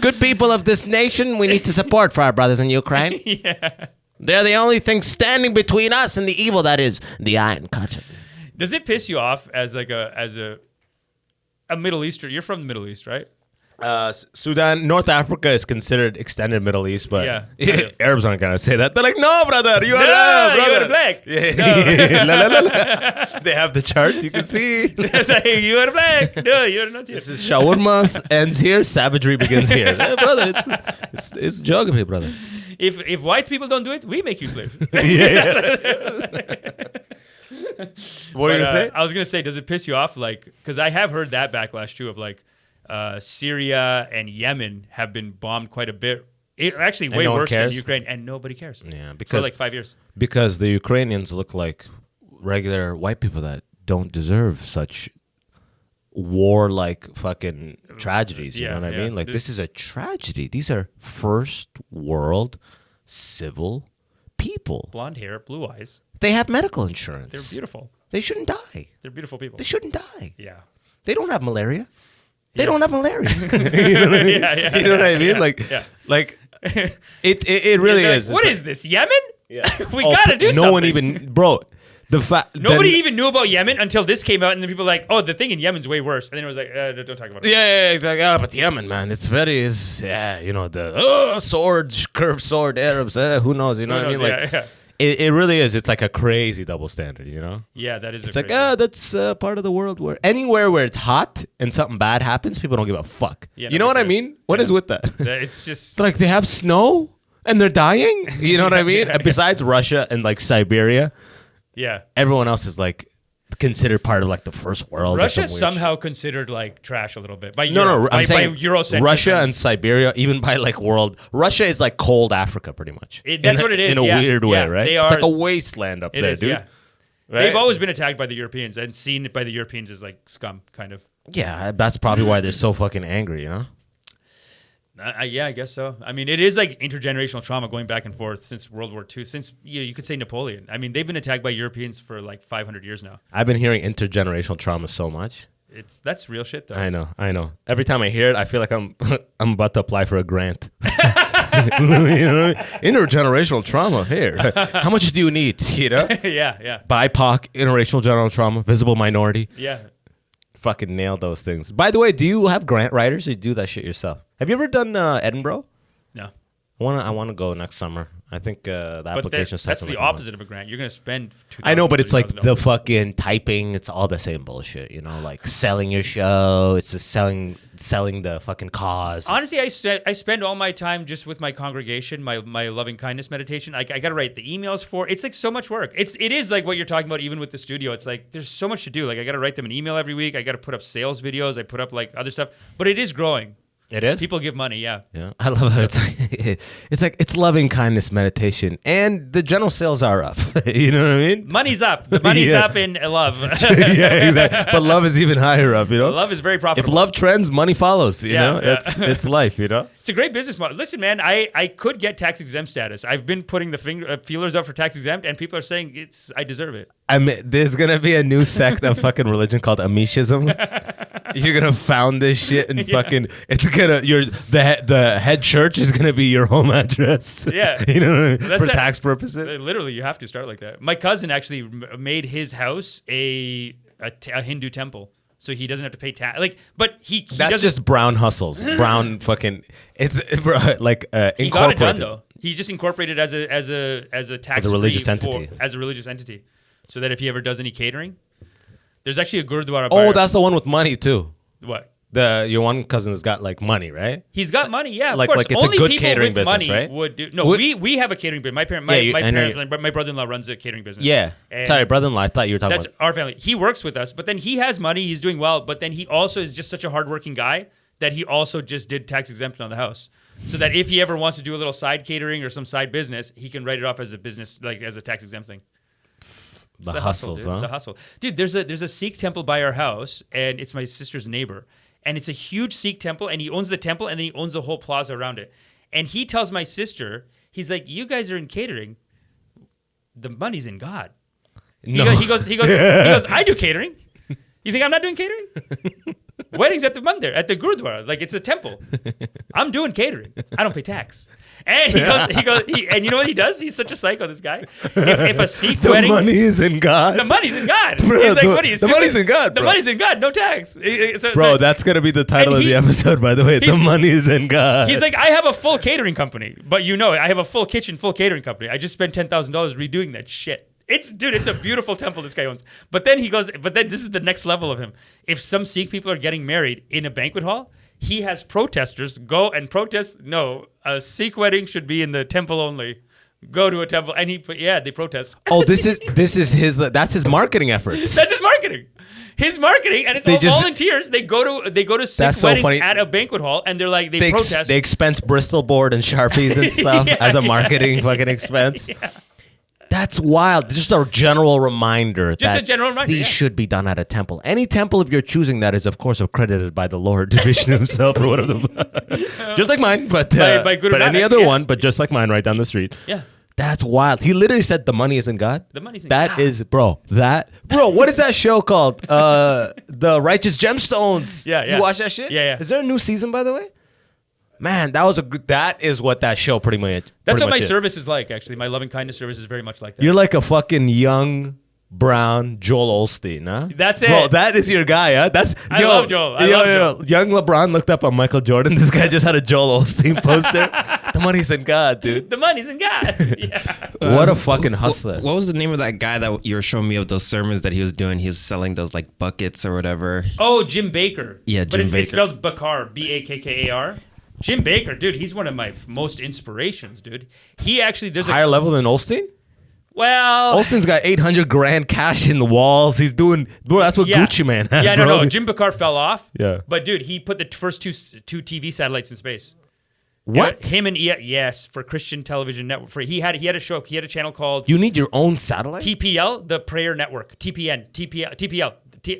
Good people of this nation, we need to support for our brothers in Ukraine. Yeah. They're the only thing standing between us and the evil that is the Iron Curtain. Does it piss you off as like a Middle Eastern? You're from the Middle East, right? Sudan, North Africa is considered extended Middle East, but Yeah. Arabs aren't gonna say that. They're like, no, brother, you are No, brother. you are black. Yeah. La, la, la, la. They have the chart, you can see. It's like, you are black. No, you're not here. This is shawarma ends here, savagery begins here. Brother, it's geography, brother. If white people don't do it, we make you slave. What were you gonna say? I was gonna say, does it piss you off? Like, because I have heard that backlash too of like Syria and Yemen have been bombed quite a bit. Actually, way no one worse than cares? Ukraine, and nobody cares. Yeah, For because like 5 years. Because the Ukrainians look like regular white people that don't deserve such war-like fucking tragedies. You know what I mean? Like, this is a tragedy. These are first world civil people. Blonde hair, blue eyes. They have medical insurance. They're beautiful. They shouldn't die. They're beautiful people. They shouldn't die. Yeah. They don't have malaria. They don't have malaria. You know what I mean? Yeah. You know what I mean? Like it really Like, is. what It's is this, Yemen? Yeah. We gotta do something. No one even, bro. The fact Nobody even knew about Yemen until this came out, and then people were like, "Oh, the thing in Yemen's way worse." And then it was like, "Don't talk about it." Yeah, exactly. Yeah, but Yemen, man, it's you know, the sword, curved sword Arabs. Who knows? You know what I mean? Like, it really is. It's like a crazy double standard. You know? Yeah, that is. It's like, that's part of the world where anywhere where it's hot and something bad happens, people don't give a fuck. Yeah, you know what I nobody mean? cares. What is with that? It's just Like they have snow and they're dying. You know what I mean? Besides Russia and like Siberia, everyone else is like considered part of like the first world. Russia somehow considered like trash a little bit by no. I'm saying by Eurocentrism. Russia and Siberia, even by like world. Russia is like cold Africa, pretty much. That's what it is in a weird way, right? They It's are, like a wasteland up it there, is, dude. Yeah. Right? They've always been attacked by the Europeans and seen by the Europeans as like scum, kind of. Yeah, that's probably why they're so fucking angry, you know. Yeah, I guess so. I mean, it is like intergenerational trauma going back and forth since World War II, since you could say Napoleon. I mean, they've been attacked by Europeans for like 500 years now. I've been hearing intergenerational trauma so much. That's real shit, though. I know. Every time I hear it, I feel like I'm about to apply for a grant. You know what I mean? Intergenerational trauma here. How much do you need? You know? Yeah. BIPOC, intergenerational trauma, visible minority. Yeah. Fucking nailed those things. By the way, do you have grant writers or you do that shit yourself? Have you ever done Edinburgh? No. I want to go next summer. I think the application starts. That's the opposite of a grant. You're going to spend $2,000. I know, but it's like the $3,000. fucking typing. It's all the same bullshit, you know, like selling your show. It's just selling the fucking cause. Honestly, I spend all my time just with my congregation, my loving kindness meditation. I got to write the emails for. It's like so much work. It is like what you're talking about, even with the studio. It's like there's so much to do. Like I got to write them an email every week. I got to put up sales videos. I put up like other stuff, but it is growing. It is? People give money, yeah. Yeah. I love it. It's loving kindness meditation. And the general sales are up. You know what I mean? Money's up. The money's up in love. Yeah, exactly. But love is even higher up, you know? Love is very profitable. If love trends, money follows, you know? Yeah. It's life, you know? It's a great business model. Listen, man, I could get tax exempt status. I've been putting the feelers out for tax exempt, and people are saying I deserve it. I mean, there's gonna be a new sect of fucking religion called Amishism. You're gonna found this shit and fucking the head church is gonna be your home address. Yeah, you know what I mean? For tax purposes. Literally, you have to start like that. My cousin actually made his house a Hindu temple, so he doesn't have to pay tax. Like, but he that's just brown hustles. Brown fucking. It's like he got it done though. He just incorporated as a tax religious entity. As a religious entity. So that if he ever does any catering, there's actually a gurdwara. Oh, that's the one with money too. What? Your one cousin has got like money, right? He's got money, yeah. Of like, course. like it's only a good people catering with business, money right? would do. No, we have a catering business. My brother-in-law runs a catering business. Yeah. And sorry, brother-in-law. I thought you were talking that's about our family. He works with us, but then he has money. He's doing well, but then he also is just such a hardworking guy that he also just did tax exemption on the house, so that if he ever wants to do a little side catering or some side business, he can write it off as a business, like as a tax exempt thing. the hustles, dude. huh? The hustle, dude. There's a Sikh temple by our house, and it's my sister's neighbor, and it's a huge Sikh temple, and he owns the temple, and then he owns the whole plaza around it. And he tells my sister, he's like, "You guys are in catering. The money's in God." No. He goes. I do catering. You think I'm not doing catering? Weddings at the mandir, at the gurdwara, like it's a temple. I'm doing catering. I don't pay tax. And and you know what he does? He's such a psycho, this guy. If a Sikh wedding, the money is in God. the money's in God. Bro, He's like, what are you, the money's in God, The bro. money's in God, no tax. Bro, that's gonna be the title of the episode, by the way. The money is in God. He's like, I have a full catering company, but I have a full kitchen, full catering company. I just spent $10,000 redoing that shit. It's a beautiful temple this guy owns. But then this is the next level of him. If some Sikh people are getting married in a banquet hall, he has protesters go and protest. No, a Sikh wedding should be in the temple only. Go to a temple, and they protest. Oh, that's his marketing efforts. That's his marketing. His marketing, and it's all volunteers. They go to Sikh weddings at a banquet hall, and they protest. They expense Bristol board and Sharpies and stuff as a marketing fucking expense. Yeah. That's wild. Just a general reminder. These should be done at a temple. Any temple of your choosing that is, of course, accredited by the Lord, Vishnu himself, or whatever. Just like mine, but by Guru any Nanak, other one, but just like mine, right down the street. Yeah. That's wild. He literally said the money is in God. The money's in God. That is, bro, what is that show called? The Righteous Gemstones. Yeah. You watch that shit? Yeah. Is there a new season, by the way? Man, that is what that show pretty much. That's what my service is like. Actually, my loving kindness service is very much like that. You're like a fucking young brown Joel Osteen, huh? That's it. Bro, that is your guy, huh? I love Joel. I love Joel. Young LeBron looked up on Michael Jordan. This guy just had a Joel Osteen poster. The money's in God, dude. The money's in God. Yeah. What a fucking hustler. What was the name of that guy that you were showing me of those sermons that he was doing? He was selling those like buckets or whatever. Oh, Jim Bakker. Yeah, Jim Bakker. But it spells Bakker, Bakkar. Jim Bakker, dude, he's one of my most inspirations, dude. He actually, there's higher level than Osteen? Well, Osteen's got 800 grand cash in the walls. He's doing, bro, that's what Gucci Man had, yeah, bro. no, Jim Bakker fell off. Yeah. But dude, he put the first two TV satellites in space. What? Yeah, him and yes, for Christian Television Network. He had a show. He had a channel called You need your own satellite? TPL, the Prayer Network. TPL,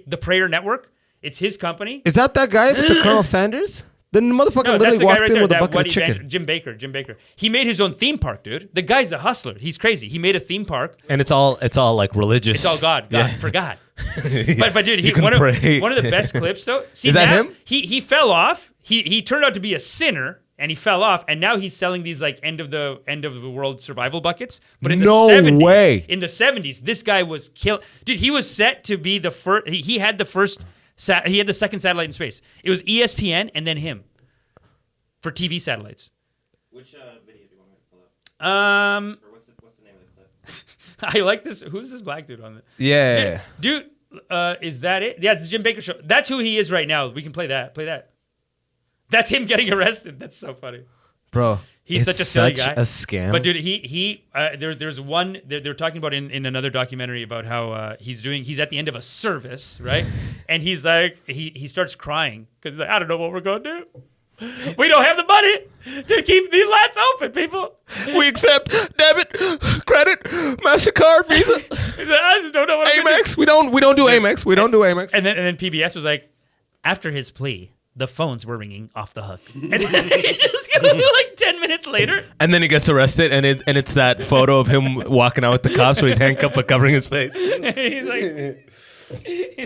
the Prayer Network. It's his company. Is that guy with the Colonel Sanders? The motherfucker No, that's literally the guy walked right in there. with a That bucket what of chicken. Jim Bakker. He made his own theme park, dude. The guy's a hustler. He's crazy. He made a theme park. And it's all like religious. It's all God for God. But dude, You can pray. one of the best clips though. See, Is that now, him? He fell off. He turned out to be a sinner. And he fell off, and now he's selling these like end of the world survival buckets. But in No the 70s, way. in the 70s, this guy was killed. Dude, he was set to be the first. He had the first. He had the second satellite in space. It was ESPN and then him for TV satellites. Which video do you want me to pull up? Or what's the name of the clip? I like this. Who's this black dude on it? Yeah. Dude, is that it? Yeah, it's the Jim Bakker show. That's who he is right now. We can play that. Play that. That's him getting arrested. That's so funny. Bro. He's it's such a silly guy. a scam. But dude, there's one they're talking about in another documentary about how he's at the end of a service, right? And he's like he starts crying because he's like, I don't know what we're gonna do. We don't have the money to keep these lights open, people. We accept debit, credit, MasterCard, Visa, He's like, I just don't know what I'm gonna do. Amex. We don't do Amex. We don't do Amex. And then PBS was like, after his plea, the phones were ringing off the hook. And then he just goes like 10 minutes later. And then he gets arrested, and it's that photo of him walking out with the cops where he's handcuffed but covering his face. He's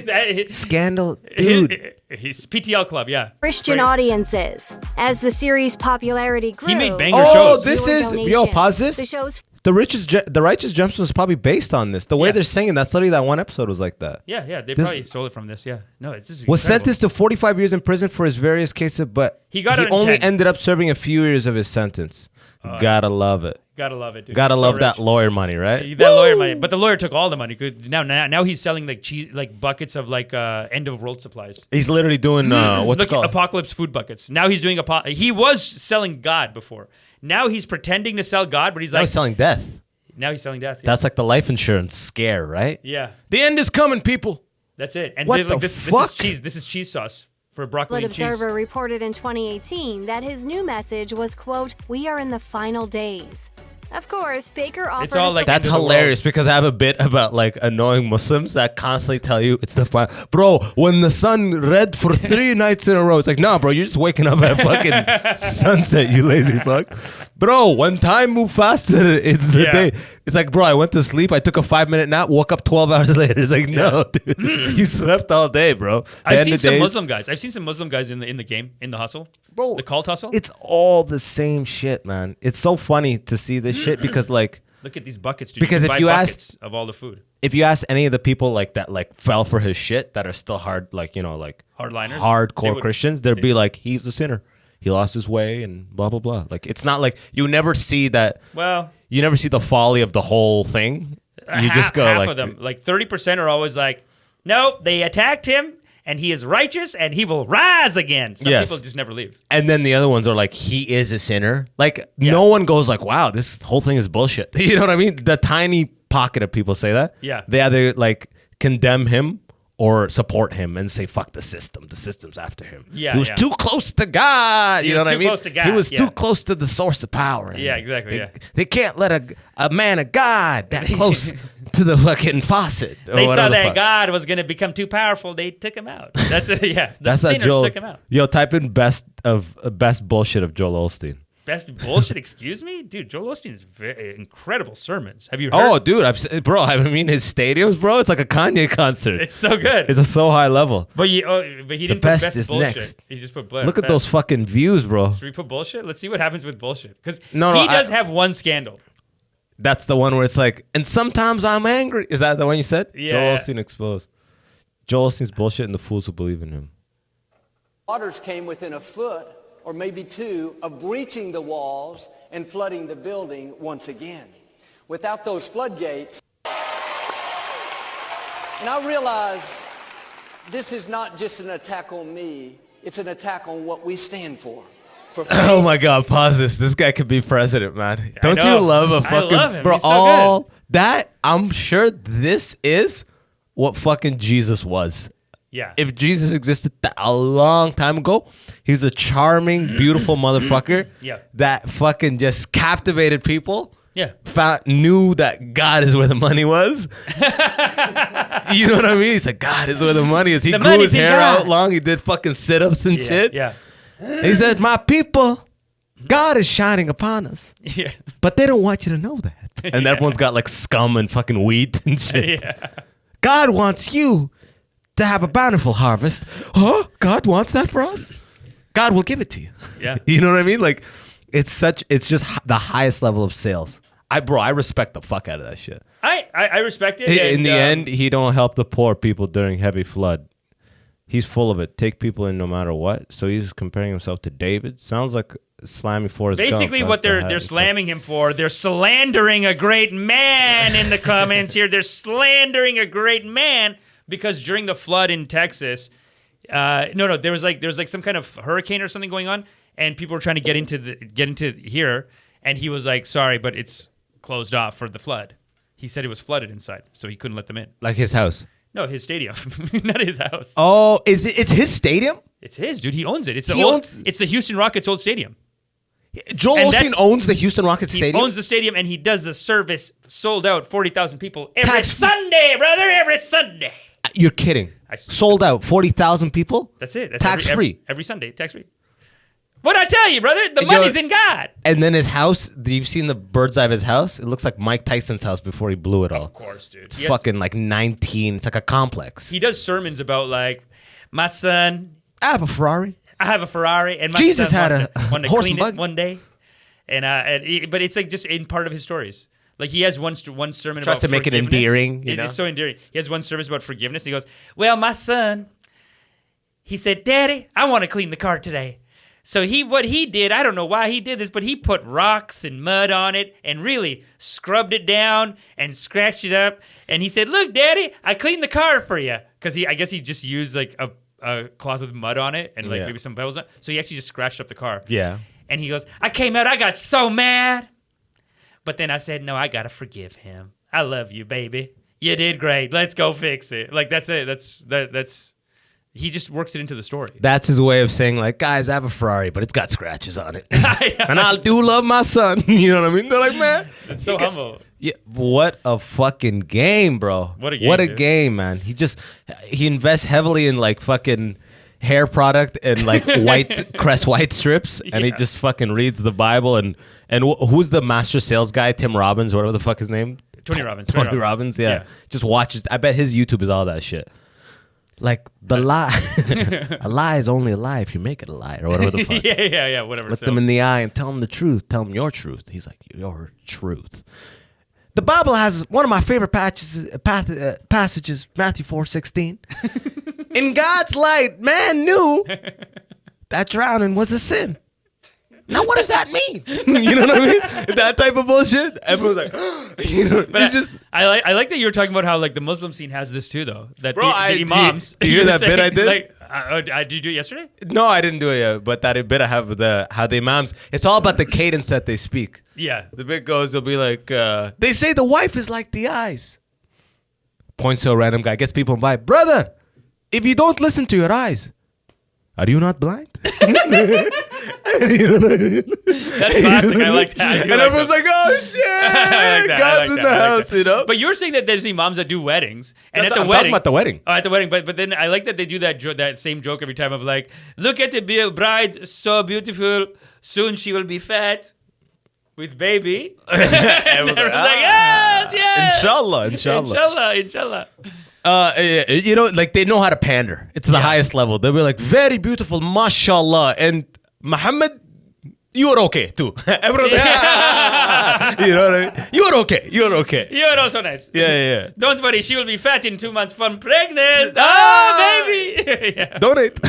like, Scandal, dude. He's PTL Club, yeah. Christian audiences. As the series' popularity grew, He made banger Oh, shows. this fewer is donations. pause this. The show's The Righteous Gemstones is probably based on this. The way Yeah. they're singing, that's literally that one episode was like that. Yeah, they This- probably stole it from this, yeah. No, this is Was incredible. sentenced to 45 years in prison for his various cases, but He got out in only 10. ended up serving a few years of his sentence. Gotta love it. Gotta love it, dude. Gotta He's so love that rich. lawyer money, right? That lawyer money, but the lawyer took all the money. Good. Now he's selling like cheese, like buckets of like end of world supplies. He's literally doing what's it Look, called? apocalypse food buckets. Now he's doing he was selling God before. Now he's pretending to sell God, but he's Now like he's selling death. now he's selling death. Yeah. That's like the life insurance scare, right? yeah, The end is coming, people. that's it. And What like, the this is fuck? cheese. This is cheese sauce for broccoli Blood and cheese. Observer reported in 2018 that his new message was, quote, "We are in the final days." Of course, Baker offered all a like- That's End of the hilarious because I have a bit about like annoying Muslims that constantly tell you it's the fire. Bro, when the sun red for 3 nights in a row, it's like, nah, bro, you're just waking up at fucking sunset, you lazy fuck. Bro, when time move faster, it's the Yeah. day. It's like, bro, I went to sleep, I took a 5-minute nap, woke up 12 hours later. It's like, no, dude, you slept all day, bro. The I've end seen of some days- Muslim guys. I've seen some Muslim guys in the game, in the hustle. Bro, the cult hustle. It's all the same shit, man. It's so funny to see this shit because like, Look at these buckets, dude. Because can if buy you buckets of all the food, if you ask any of the people like that like fell for his shit that are still hard, like, you know, like Hardliners? They hardcore would- Christians, they'd be like, he's a sinner. He lost his way and blah blah blah. Like, it's not like you never see that. well, You never see the folly of the whole thing. You just go half like, of them, like 30% are always like, nope, they attacked him and he is righteous and he will rise again. Some Yes. people just never leave. and then the other ones are like, he is a sinner. Like, Yeah. no one goes like, wow, this whole thing is bullshit. You know what I mean? The tiny pocket of people say that. Yeah. They either like condemn him or support him and say, fuck the system. The system's after him. Yeah, He was yeah. too close to God. He You know was what I too mean? close to God, He was yeah. too close to the source of power. And Yeah, exactly, They, yeah. they can't let a man of God that close to the fucking faucet. Or They whatever saw the that fuck. God was going to become too powerful. They took him out. That's it. Yeah. The That's that sinners Joel. took him out. Yo, type in best bullshit of Joel Osteen. Best bullshit, excuse me? Dude, Joel Osteen's very incredible sermons. Have you heard? Oh, dude, bro, I mean, his stadiums, bro, it's like a Kanye concert. It's so good. It's a so high level. but he didn't best put best is bullshit. next. He just put Look at those fucking views, bro. Should we put bullshit? Let's see what happens with bullshit. Because No, he I- does have one scandal. That's the one where it's like, and sometimes I'm angry. Is that the one you said? Yeah. Joel Osteen exposed. Joel Osteen's bullshit and the fools who believe in him. Waters came within a foot or maybe 2 of breaching the walls and flooding the building once again. Without those floodgates, and I realize this is not just an attack on me, it's an attack on what we stand for. For Oh my God, pause this. This guy could be president, man. Don't you know. love a I fucking love him. bro? He's so all good. that I'm sure this is what fucking Jesus was. Yeah. If Jesus existed a long time ago, he was a charming, beautiful motherfucker. Yeah. That fucking just captivated people. Yeah. Knew that God is where the money was. You know what I mean? He's like, God is where the money is. He The grew money's his in hair God. out long. He did fucking sit-ups and shit. Yeah. And he said, my people, God is shining upon us. Yeah. But they don't want you to know that. And everyone's got like scum and fucking wheat and shit. Yeah. God wants you to have a bountiful harvest. Huh? God wants that for us? God will give it to you. Yeah. You know what I mean? Like, it's just the highest level of sales. I respect the fuck out of that shit. I respect it. In and, the end, he don't help the poor people during heavy flood. He's full of it. Take people in no matter what. So he's comparing himself to David. Sounds like slamming Forrest Gump. basically what they're slamming him for, they're slandering a great man in the comments here. They're slandering a great man because during the flood in Texas, there was like some kind of hurricane or something going on, and people were trying to get into here, and he was like, sorry, but it's closed off for the flood. He said it was flooded inside, so he couldn't let them in. Like his house. No, his stadium, not his house. Oh, it's his stadium? It's his, dude. He owns it. It's the Houston Rockets' old stadium. Joel And Osteen owns the Houston Rockets He stadium? owns the stadium, and he does the service sold out, 40,000 people every Tax- Sunday, brother, every Sunday. You're kidding. Sold out, 40,000 people? That's it. That's Tax free. every Sunday, tax free. What'd I tell you, brother? The money's in God. And then his house, you've seen the bird's eye of his house? It looks like Mike Tyson's house before he blew it all. Of course, dude. It's fucking like 19. It's like a complex. He does sermons about like, my son, I have a Ferrari. I have a Ferrari, and my Jesus son had wanted a to horse clean and it buggy. one day. But it's like just in part of his stories. Like he has one sermon Tries about to make it forgiveness. endearing, you know? It's so endearing. He has one service about forgiveness. He goes, well, my son, he said, Daddy, I want to clean the car today. So what he did, I don't know why he did this, but he put rocks and mud on it and really scrubbed it down and scratched it up. And he said, look, Daddy, I cleaned the car for you. Because I guess he just used like a cloth with mud on it and like maybe some pebbles on it. So he actually just scratched up the car. Yeah. And he goes, I came out, I got so mad. But then I said, no, I got to forgive him. I love you, baby. You did great. Let's go fix it. Like, that's it. That's he just works it into the story. That's his way of saying, like, guys, I have a Ferrari, but it's got scratches on it. And I do love my son. You know what I mean? They're like, man. It's so humble. Yeah, what a fucking game, bro. What a game, What a dude. game, man. He invests heavily in like fucking hair product and like Crest white strips, and he just fucking reads the Bible and who's the master sales guy? Tim Robbins, whatever the fuck his name? Tony Robbins. Tony Robbins, yeah. Just watches. I bet his YouTube is all that shit. Like the lie, a lie is only a lie if you make it a lie, or whatever the fuck. yeah, whatever. Look them in the eye and tell them the truth. Tell them your truth. He's like, your truth. The Bible has one of my favorite passages, Matthew 4:16. In God's light, man knew that drowning was a sin. Now, what does that mean? You know what I mean? That type of bullshit. Everyone's like, you know, But it's just. I like that you were talking about how like the Muslim scene has this too, though. That Bro, the imams. you hear that bit I did? Like, did you do it yesterday? No, I didn't do it yet, but that bit I have with how the imams, it's all about the cadence that they speak. Yeah. The bit goes, they'll be like, they say the wife is like the eyes. Points to a random guy, gets people invited. Brother, if you don't listen to your eyes, are you not blind? You know what I mean? That's classic. I like that. And everyone's like, oh shit, God's in the house, you know? But you're saying that there's imams that do weddings, and I'm at the talking wedding, about the wedding. Oh, at the wedding. But then I like that they do that same joke every time of like, look at the bride, so beautiful. Soon she will be fat with baby. Everyone's like, yes. Inshallah. You know, like they know how to pander. It's the highest level. They'll be like, very beautiful, mashallah. And Muhammad, you are okay too. Everyone, you know what I mean? You are okay. You're also nice. Yeah. Don't worry, she will be fat in 2 months from pregnant. Baby. Yeah. Donate.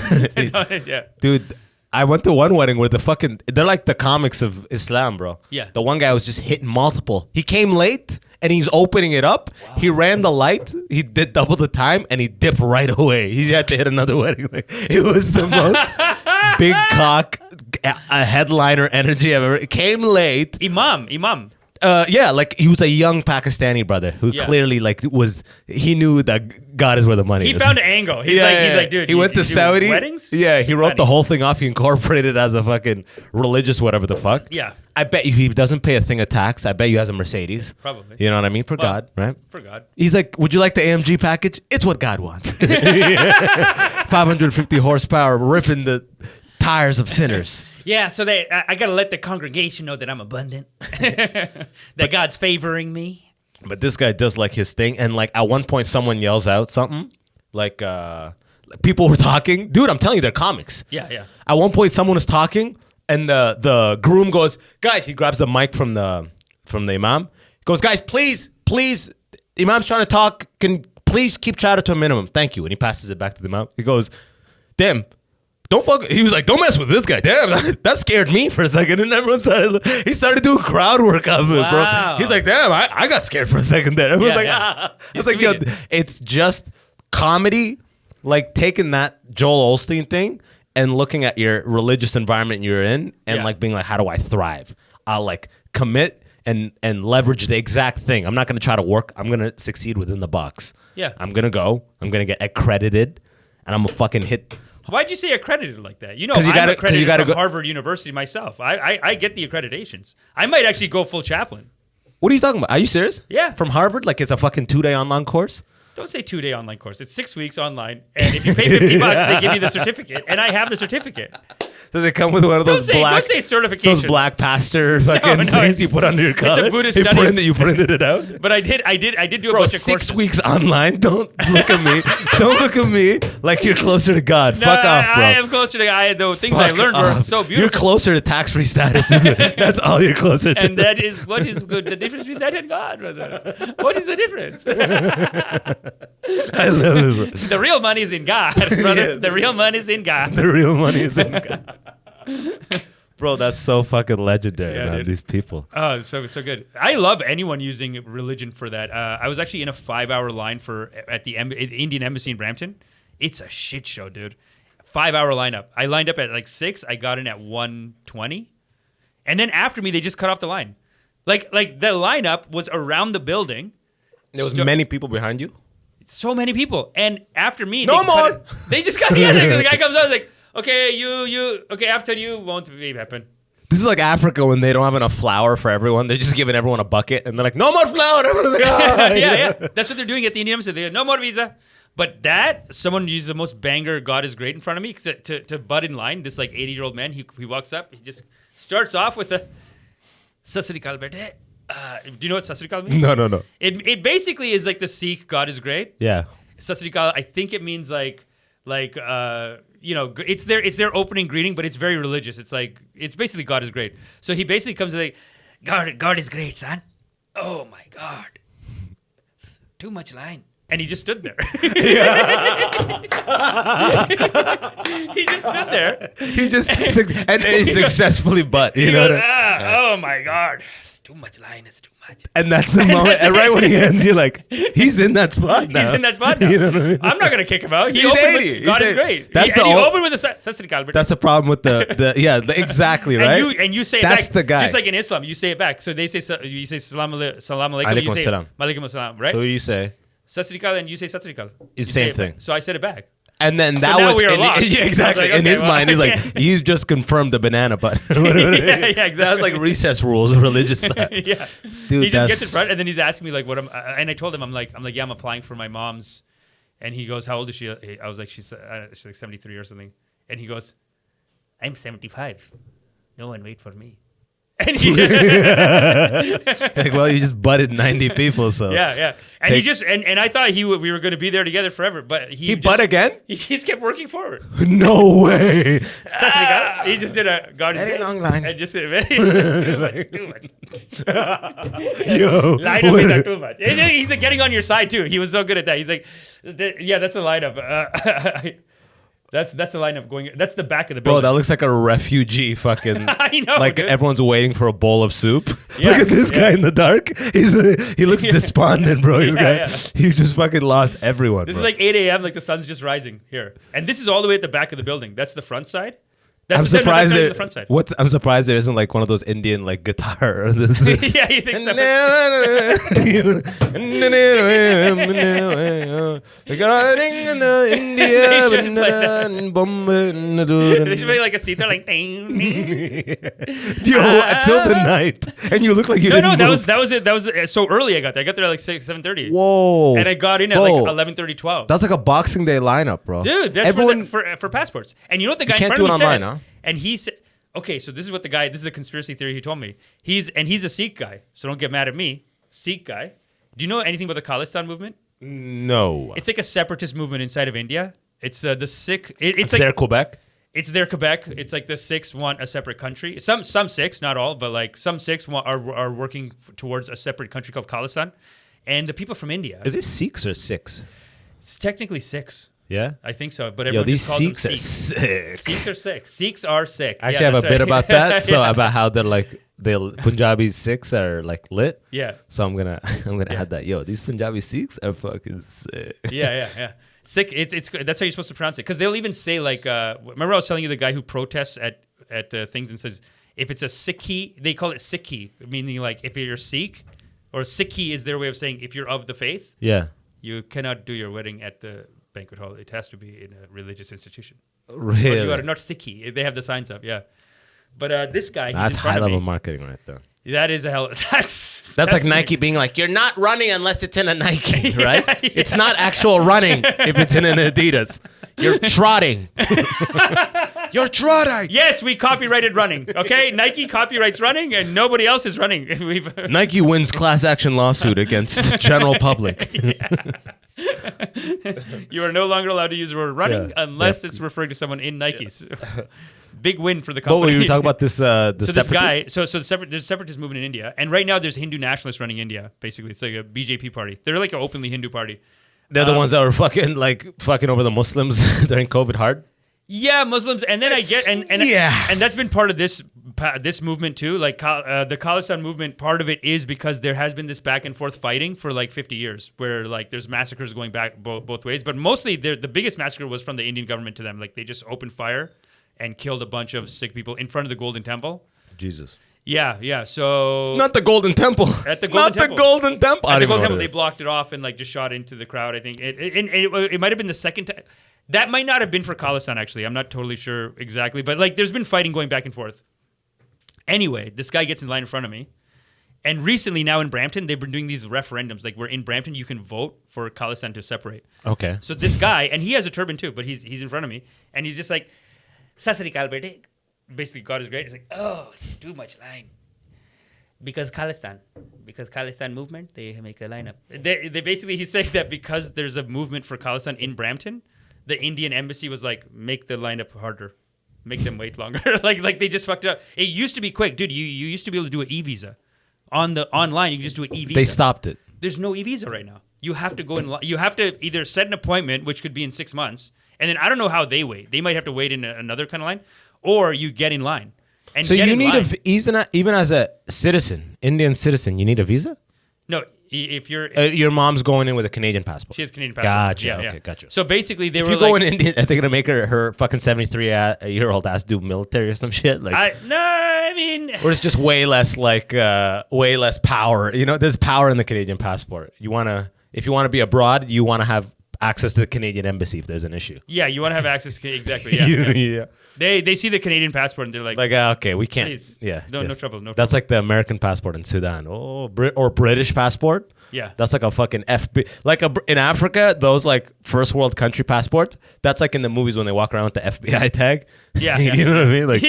Yeah. Dude, I went to one wedding where they're like the comics of Islam, bro. Yeah. The one guy was just hitting multiple. He came late and he's opening it up. Wow. He ran the light. He did double the time and he dipped right away. He had to hit another wedding. Like, it was the most big cock, a headliner energy I've ever. It came late. Imam. Yeah, like he was a young Pakistani brother who clearly like he knew that God is where the money is. He found an angle. He's like, dude. He went to Saudi. Weddings? Yeah, he wrote the whole thing off. He incorporated it as a fucking religious whatever the fuck. Yeah. I bet you he doesn't pay a thing of tax. I bet you has a Mercedes. Probably. You know what I mean? For God, right? For God. He's like, would you like the AMG package? It's what God wants. 550 horsepower, ripping the tires of sinners. Yeah, so I got to let the congregation know that I'm abundant, that God's favoring me. But this guy does like his thing. And like at one point, someone yells out something like people were talking. Dude, I'm telling you, they're comics. Yeah. At one point, someone was talking and the groom goes, guys, he grabs the mic from the imam. He goes, guys, please, imam's trying to talk. Can please keep chatter to a minimum. Thank you. And he passes it back to the imam. He goes, damn. Don't fuck. He was like, don't mess with this guy. Damn, that scared me for a second. And everyone started doing crowd work of it, bro. He's like, damn, I got scared for a second there. Everyone's like, ah. It's like, yo, it's just comedy, like taking that Joel Osteen thing and looking at your religious environment you're in and like being like, how do I thrive? I'll like commit and leverage the exact thing. I'm not going to try to work. I'm going to succeed within the box. Yeah. I'm going to go. I'm going to get accredited and I'm going to fucking hit. Why'd you say accredited like that? You know, I'm accredited from Harvard University myself. I get the accreditations. I might actually go full chaplain. What are you talking about? Are you serious? Yeah. From Harvard? Like it's a fucking 2-day online course? Don't say 2-day online course. It's 6 weeks online. And if you pay $50, they give you the certificate. And I have the certificate. Does it come with one of those don't say certification. Those black pastor fucking things you put under your collar? It's a Buddhist studies. You printed it out? But I did do a Bro, bunch of courses. 6 weeks online? Don't look at me. Don't look at me like you're closer to God. Fuck off, bro. I am closer to God. The things I learned were so beautiful. You're closer to tax-free status. That's all you're closer to. And that is what is good. The difference between that and God, brother. What is the difference? I love it, bro. The real money is in God, brother. The real money is in God. The real money is in God. Bro, that's so fucking legendary, man. Dude. These people. Oh, so good. I love anyone using religion for that. I was actually in a 5-hour line at the Indian Embassy in Brampton. It's a shit show, dude. 5-hour lineup. I lined up at like 6. I got in at 1:20. And then after me, they just cut off the line. Like the lineup was around the building. There was many people behind you? So many people. And after me, they just cut. Yeah, the guy comes out like, okay, okay, after you won't be happen. This is like Africa when they don't have enough flour for everyone. They're just giving everyone a bucket and they're like, no more flour. Yeah. That's what they're doing at the Indian Embassy. They're no more visa. But someone used the most banger God is great in front of me to butt in line. This like 80-year-old man, he walks up. He just starts off with a Sat Sri Akal bete. Do you know what Sat Sri Akal means? No. It basically is like the Sikh God is great. Yeah. Sat Sri Akal, I think it means like it's their opening greeting, but it's very religious. It's basically God is great. So he basically comes to like, God is great, son. Oh my God, it's too much line. And he just stood there. He just stood there. And he successfully butt. You know goes, oh my God, it's too much line. It's too much. And that's the moment. And right when he ends, you're like, he's in that spot now. He's in that spot now. You know what I mean? I'm not gonna kick him out. He He's opened 80. with God is great. He opened with the Sat Sri Akal. That's the problem with exactly right. And you say it that's back. The guy. Just like in Islam, you say it back. So you say salam alaikum. Alaikum You say salam. Malaikum assalam, right? So you say Sat Sri Akal and you say Sat Sri Akal. It's the same thing. So I said it back. And then now we are locked. Yeah, exactly. Like, in his mind, he's like, you've just confirmed the banana button. Yeah, exactly. That's like recess rules of religious stuff. Yeah. Dude, he just gets in front and then he's asking me like what and I told him I'm like, yeah, I'm applying for my mom's. And he goes, how old is she? I was like, she's like 73 or something. And he goes, I'm 75. No one wait for me. And he like, well, you just butted 90 people, so yeah. And he just and I thought we were going to be there together forever, but he butt again. He just kept working forward. No way. He just did a God is very great. long line. And just too much. Yo, line up is too much. And he's like getting on your side too. He was so good at that. He's like, yeah, that's the lineup. That's the lineup going. That's the back of the building. Bro, that looks like a refugee fucking. I know. Like dude. Everyone's waiting for a bowl of soup. Yeah, Look at this guy in the dark. He looks despondent, bro. He just fucking lost everyone. This bro. is like 8 a.m. Like the sun's just rising here, and this is all the way at the back of the building. That's the front side. I'm surprised the front side. I'm surprised there isn't like one of those Indian like guitar. Or this. Yeah, you think so? They should play like a sitar, like yo, until the night, and you look like you didn't move. that was it. That was so early. I got there at like 7:30. Whoa! And I got in at like 11:30, 12. That's like a Boxing Day lineup, bro. Dude, that's everyone for passports. And you know what the guy in can't front do of it me online, said? huh? And he said, okay, so this is a conspiracy theory he told me. He's a Sikh guy, so don't get mad at me. Sikh guy. Do you know anything about the Khalistan movement? No. It's like a separatist movement inside of India. It's the Sikh. It's It's like their Quebec. It's their Quebec. It's like the Sikhs want a separate country. Some Sikhs, not all, but like some Sikhs are working towards a separate country called Khalistan. And the people from India. Is it Sikhs or Sikhs? It's technically Sikhs. Yeah. I think so, but Yo, everyone these just calls them Sikhs are Sikhs. sick. Sikhs are sick. Sikhs are sick. I actually have a that's bit right. about that. So Yeah. about how they're like Punjabi Sikhs are like lit. Yeah. So I'm gonna add that. Yo, these Punjabi Sikhs are fucking sick. Yeah. Sick. It's that's how you're supposed to pronounce it. Because they'll even say like, remember I was telling you the guy who protests at things and says if it's a Sikhi, they call it Sikhi, meaning like if you're Sikh, or Sikhi is their way of saying if you're of the faith, Yeah. you cannot do your wedding at the banquet hall. It has to be in a religious institution. Really? Or you are not Sikhi. They have the signs up. Yeah. But this guy, he's That's in front high of level me. marketing right there. That is a hell. That's like Nike being like, you're not running unless it's in a Nike, right? It's not actual running if it's in an Adidas. You're trotting. You're trotting. Yes, we copyrighted running. Okay, Nike copyrights running, and nobody else is running. Nike wins class action lawsuit against general public. You are no longer allowed to use the word running Yeah. unless it's referring to someone in Nikes. Big win for the company. What were you talking about? This the So this guy, separatists? there's a separatist movement in India, and right now there's Hindu nationalists running India. Basically, it's like a BJP party. They're like an openly Hindu party. They're the ones that were fucking over the Muslims during COVID hard. Yeah, Muslims, and then I get and Yeah. and that's been part of this movement too. Like the Khalistan movement, part of it is because there has been this back and forth fighting for like 50 years, where like there's massacres going back both ways. But mostly, the biggest massacre was from the Indian government to them. Like they just opened fire and killed a bunch of Sikh people in front of the Golden Temple. Jesus. Yeah. So Not the Golden Temple. At the Golden Temple. the Golden Temple. I at the don't even Golden know Temple, what they it is. blocked it off and like just shot into the crowd. I think it might have been the second time. That might not have been for Khalistan, actually. I'm not totally sure exactly. But like there's been fighting going back and forth. Anyway, this guy gets in line in front of me. And recently now in Brampton, they've been doing these referendums. Like we're in Brampton, you can vote for Khalistan to separate. Okay. So this guy, and he has a turban too, but he's in front of me. And he's just like, Sat Sri Akal bete. Basically, God is great. He's like, oh, it's too much line. Because Khalistan movement, they make a lineup. They basically, he's saying that because there's a movement for Khalistan in Brampton, the Indian embassy was like, make the lineup harder, make them wait longer. like they just fucked it up. It used to be quick, dude. You used to be able to do an e-visa online. You can just do an e-visa. They stopped it. There's no e-visa right now. You have to go in. You have to either set an appointment, which could be in 6 months, and then I don't know how they wait. They might have to wait in another kind of line, or you get in line. And So get you in need line. even as a citizen, Indian citizen, you need a visa? No, if you're Your mom's going in with a Canadian passport. she has a Canadian passport. Gotcha. Yeah, Okay, yeah. gotcha. So basically, they If were you go like, in Indian, are they gonna make her fucking 73-year-old ass do military or some shit? Like, I mean, or it's just way less power. You know, there's power in the Canadian passport. If you wanna be abroad, you wanna have access to the Canadian embassy if there's an issue. yeah, you want to have access to exactly. Yeah, yeah. They see the Canadian passport and they're like, Okay, we can't. Please. Yeah, No yes. trouble, no That's trouble. like the American passport in Sudan. Oh, or British passport. Yeah. That's like a fucking FB. In Africa, those like first world country passports. That's like in the movies when they walk around with the FBI tag. Yeah, you yeah. know what I mean? Like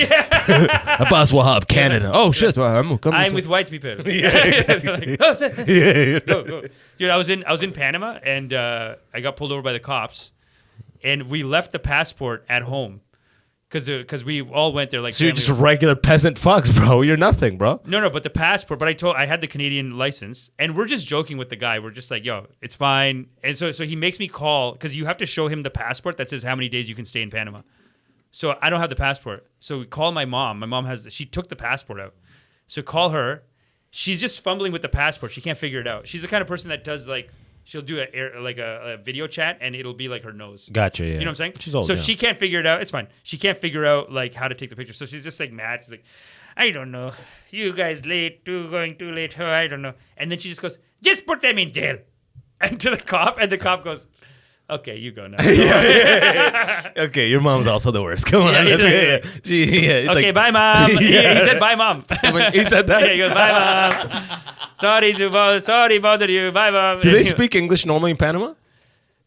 Abbas Wahab, Canada. Oh shit, I'm with white people. Yeah, exactly. Like, oh, shit. Yeah. Go. Dude, I was in Panama and I got pulled over by the cops, and we left the passport at home because we all went there like. So you're family. just regular peasant fucks, bro. You're nothing, bro. No, but the passport. But I had the Canadian license, and we're just joking with the guy. We're just like, yo, it's fine. And so he makes me call because you have to show him the passport that says how many days you can stay in Panama. So I don't have the passport. So we call my mom. My mom she took the passport out. So call her. She's just fumbling with the passport. She can't figure it out. She's the kind of person that does like, she'll do a video chat and it'll be like her nose. Gotcha. Yeah. You know what I'm saying? She's old. So yeah. she can't figure it out. It's fine. She can't figure out like how to take the picture. So she's just like mad. She's like, I don't know. You guys going too late. Oh, I don't know. And then she just goes, just put them in jail. And to the cop, and the cop goes, okay, you go now. Okay, your mom's also the worst. Come on. Yeah, It's okay, like- bye, mom. Yeah. He said, bye, mom. He said that? Yeah, he goes, bye, mom. Sorry to bother you. Bye, mom. Do they speak English normally in Panama?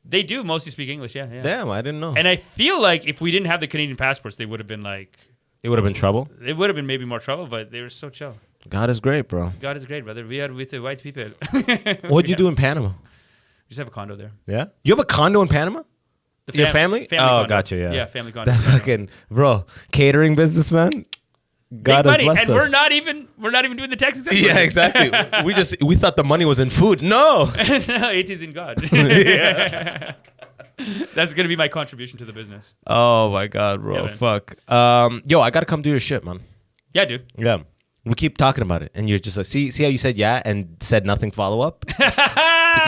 They do mostly speak English, yeah. Damn, I didn't know. And I feel like if we didn't have the Canadian passports, they would have been like, It would have been trouble. It would have been maybe more trouble, but they were so chill. God is great, bro. God is great, brother. We are with the white people. What'd you do in Panama? We just have a condo there. Yeah? You have a condo in Panama? Your family? Oh, condo. gotcha, yeah. Yeah, family condo. That fucking, bro, catering business, man. God Big has money, blessed and us. we're not even doing the tax exempt. Yeah, exactly. we thought the money was in food. No. No, it is in God. Yeah. That's gonna be my contribution to the business. Oh my God, bro. Yeah, man. Fuck. Yo, I gotta come do your shit, man. Yeah, dude. Yeah. We keep talking about it, and you're just like, see how you said yeah and said nothing follow up.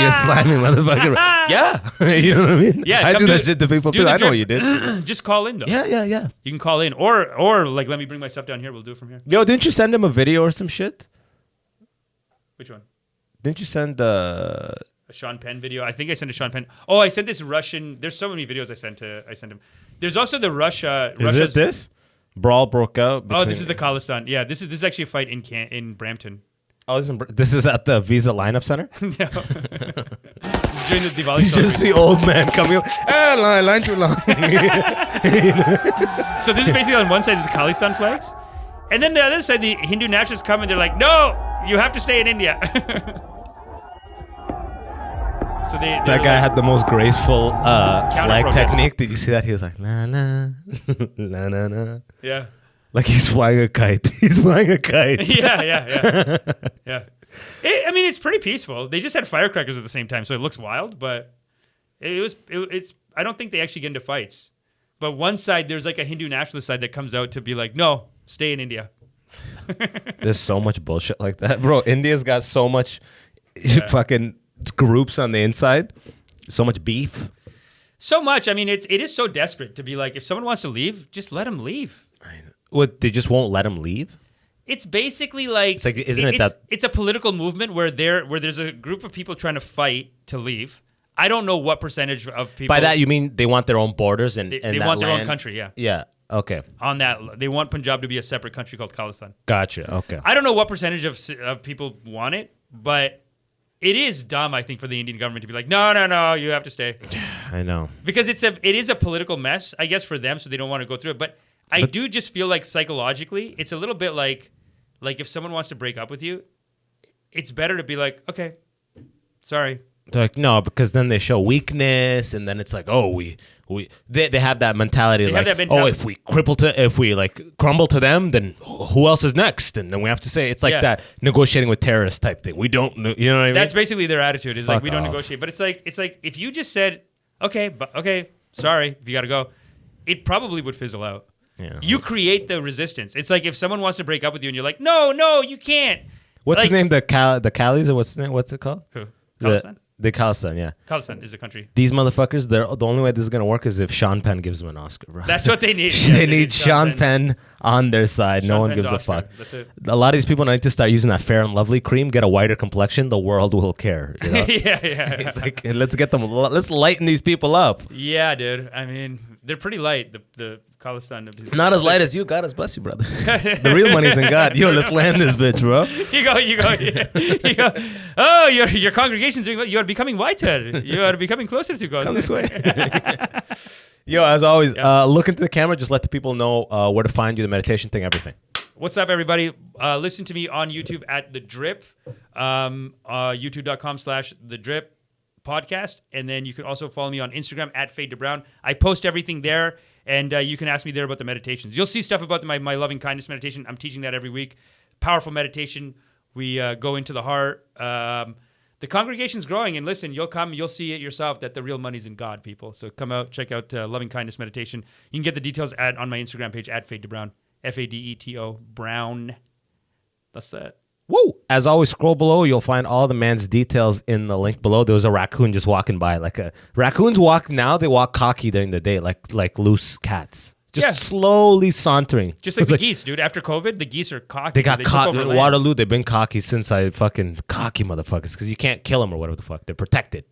You're slamming motherfucker. Yeah, you know what I mean. Yeah, I come do that the- shit to people do too. the I know drip. what you did. Just call in though. Yeah. You can call in, or like let me bring my stuff down here. We'll do it from here. Yo, didn't you send him a video or some shit? Which one? Didn't you send A Sean Penn video. I think I sent to Sean Penn. Oh, I sent this Russian. There's so many videos I sent him. There's also the Is Russia's, it this? Brawl broke out. Oh, this is the Khalistan. Yeah, this is actually a fight in Brampton. Oh, this is at the Visa lineup center. No. During the Diwali Just celebration. the old man coming up. Line too long. So this is basically on one side is the Khalistan flags, and then the other side the Hindu nationalists come and they're like, no, you have to stay in India. So That guy had the most graceful flag protest. technique. Did you see that? He was like, la la, la la la. Yeah. Like he's flying a kite. He's flying a kite. Yeah. I mean, it's pretty peaceful. They just had firecrackers at the same time, so it looks wild. But it's. I don't think they actually get into fights. But one side, there's like a Hindu nationalist side that comes out to be like, no, stay in India. There's so much bullshit like that, bro. India's got so much fucking groups on the inside. So much beef. So much. I mean, it is so desperate to be like, if someone wants to leave, just let them leave. What? They just won't let him leave. It's basically like, It's like, isn't it that- it's a political movement where there's a group of people trying to fight to leave. I don't know what percentage of people. By that you mean they want their own borders and they that want their own land? country. Yeah. Yeah. Okay. On that, they want Punjab to be a separate country called Khalistan. Gotcha. Okay. I don't know what percentage of people want it, but it is dumb, I think, for the Indian government to be like, no, you have to stay. I know. Because it is a political mess, I guess, for them, so they don't want to go through it. But I do just feel like psychologically, it's a little bit like if someone wants to break up with you, it's better to be like, okay, sorry. They're like, no, because then they show weakness, and then it's like, oh, they have that mentality. Like, oh, if we crumble to them, then who else is next? And then we have to say it's like that negotiating with terrorists type thing. We don't, you know what I mean? That's basically their attitude. Is like, we don't off. negotiate. But it's like if you just said, okay, sorry, if you got to go, it probably would fizzle out. Yeah. You create the resistance. It's like if someone wants to break up with you and you're like, no, you can't. What's like, his name? The Calis, or what's it called? Who? Khalistan? The Khalistan, yeah. Khalistan is a country. These motherfuckers, the only way this is gonna work is if Sean Penn gives them an Oscar, bro. That's what they need. They need Sean Penn on their side. No one Penn's gives a Oscar. fuck. That's it. A lot of these people need to start using that Fair and Lovely cream, get a whiter complexion. The world will care. You know? yeah. It's like, let's lighten these people up. Yeah, dude. I mean, they're pretty light. The Khalistan. Not as light as you. God has blessed you, brother. The real money's in God. Yo, let's land this bitch, bro. You go. Oh, your congregation's doing well. You are becoming whiter. You are becoming closer to God. Come this way. Yo, as always, look into the camera. Just let the people know where to find you, the meditation thing, everything. What's up, everybody? Listen to me on YouTube at The Drip, youtube.com/The Drip podcast. And then you can also follow me on Instagram at Fade to Brown. I post everything there, and you can ask me there about the meditations. You'll see stuff about my loving kindness meditation. I'm teaching that every week. Powerful meditation. We go into the heart. The congregation's growing, and listen, you'll see it yourself that the real money's in God, people. So come out, check out Loving Kindness Meditation. You can get the details on my Instagram page at Fade to Brown, FADETO Brown. That's it. Woo! As always, scroll below. You'll find all the man's details in the link below. There was a raccoon just walking by. Raccoons walk now. They walk cocky during the day, like loose cats. Just slowly sauntering. Just like the geese, dude. After COVID, the geese are cocky. They got caught took over in land. Waterloo. They've been cocky since cocky motherfuckers, because you can't kill them or whatever the fuck. They're protected.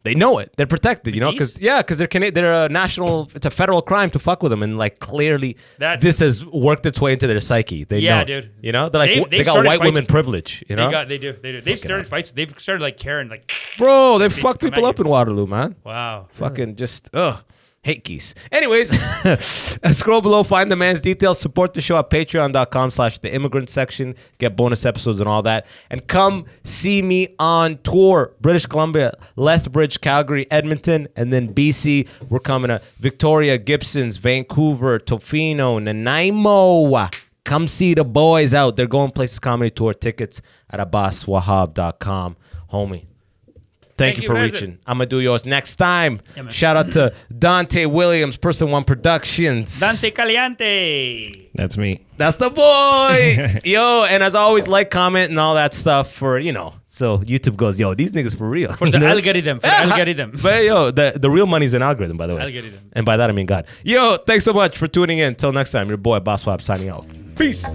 They know it. They're protected, you know, because they're a national. It's a federal crime to fuck with them, and clearly this has worked its way into their psyche. They know, dude. You know, they got white women privilege. You know, they do. They've started fights. They've started caring bro. They fucked people up in Waterloo, man. Wow. Fucking just ugh. Hate geese. Anyways, scroll below, find the man's details, support the show at patreon.com/the immigrant section, get bonus episodes and all that. And come see me on tour. British Columbia, Lethbridge, Calgary, Edmonton, and then BC. We're coming to Victoria, Gibsons, Vancouver, Tofino, Nanaimo. Come see the boys out. They're going places comedy tour. Tickets at abbaswahab.com. Homie. Thank you for Reza. reaching. I'm going to do yours next time. Yeah, man. Shout out to Dante Williams, Person One Productions. Dante Caliente. That's me. That's the boy. Yo, and as always, like, comment, and all that stuff for, so YouTube goes, yo, these niggas for real. For the algorithm. For the algorithm. But yo, the real money's an algorithm, by the way. Algorithm. And by that, I mean God. Yo, thanks so much for tuning in. Till next time, your boy, Abbas Wahab, signing out. Peace.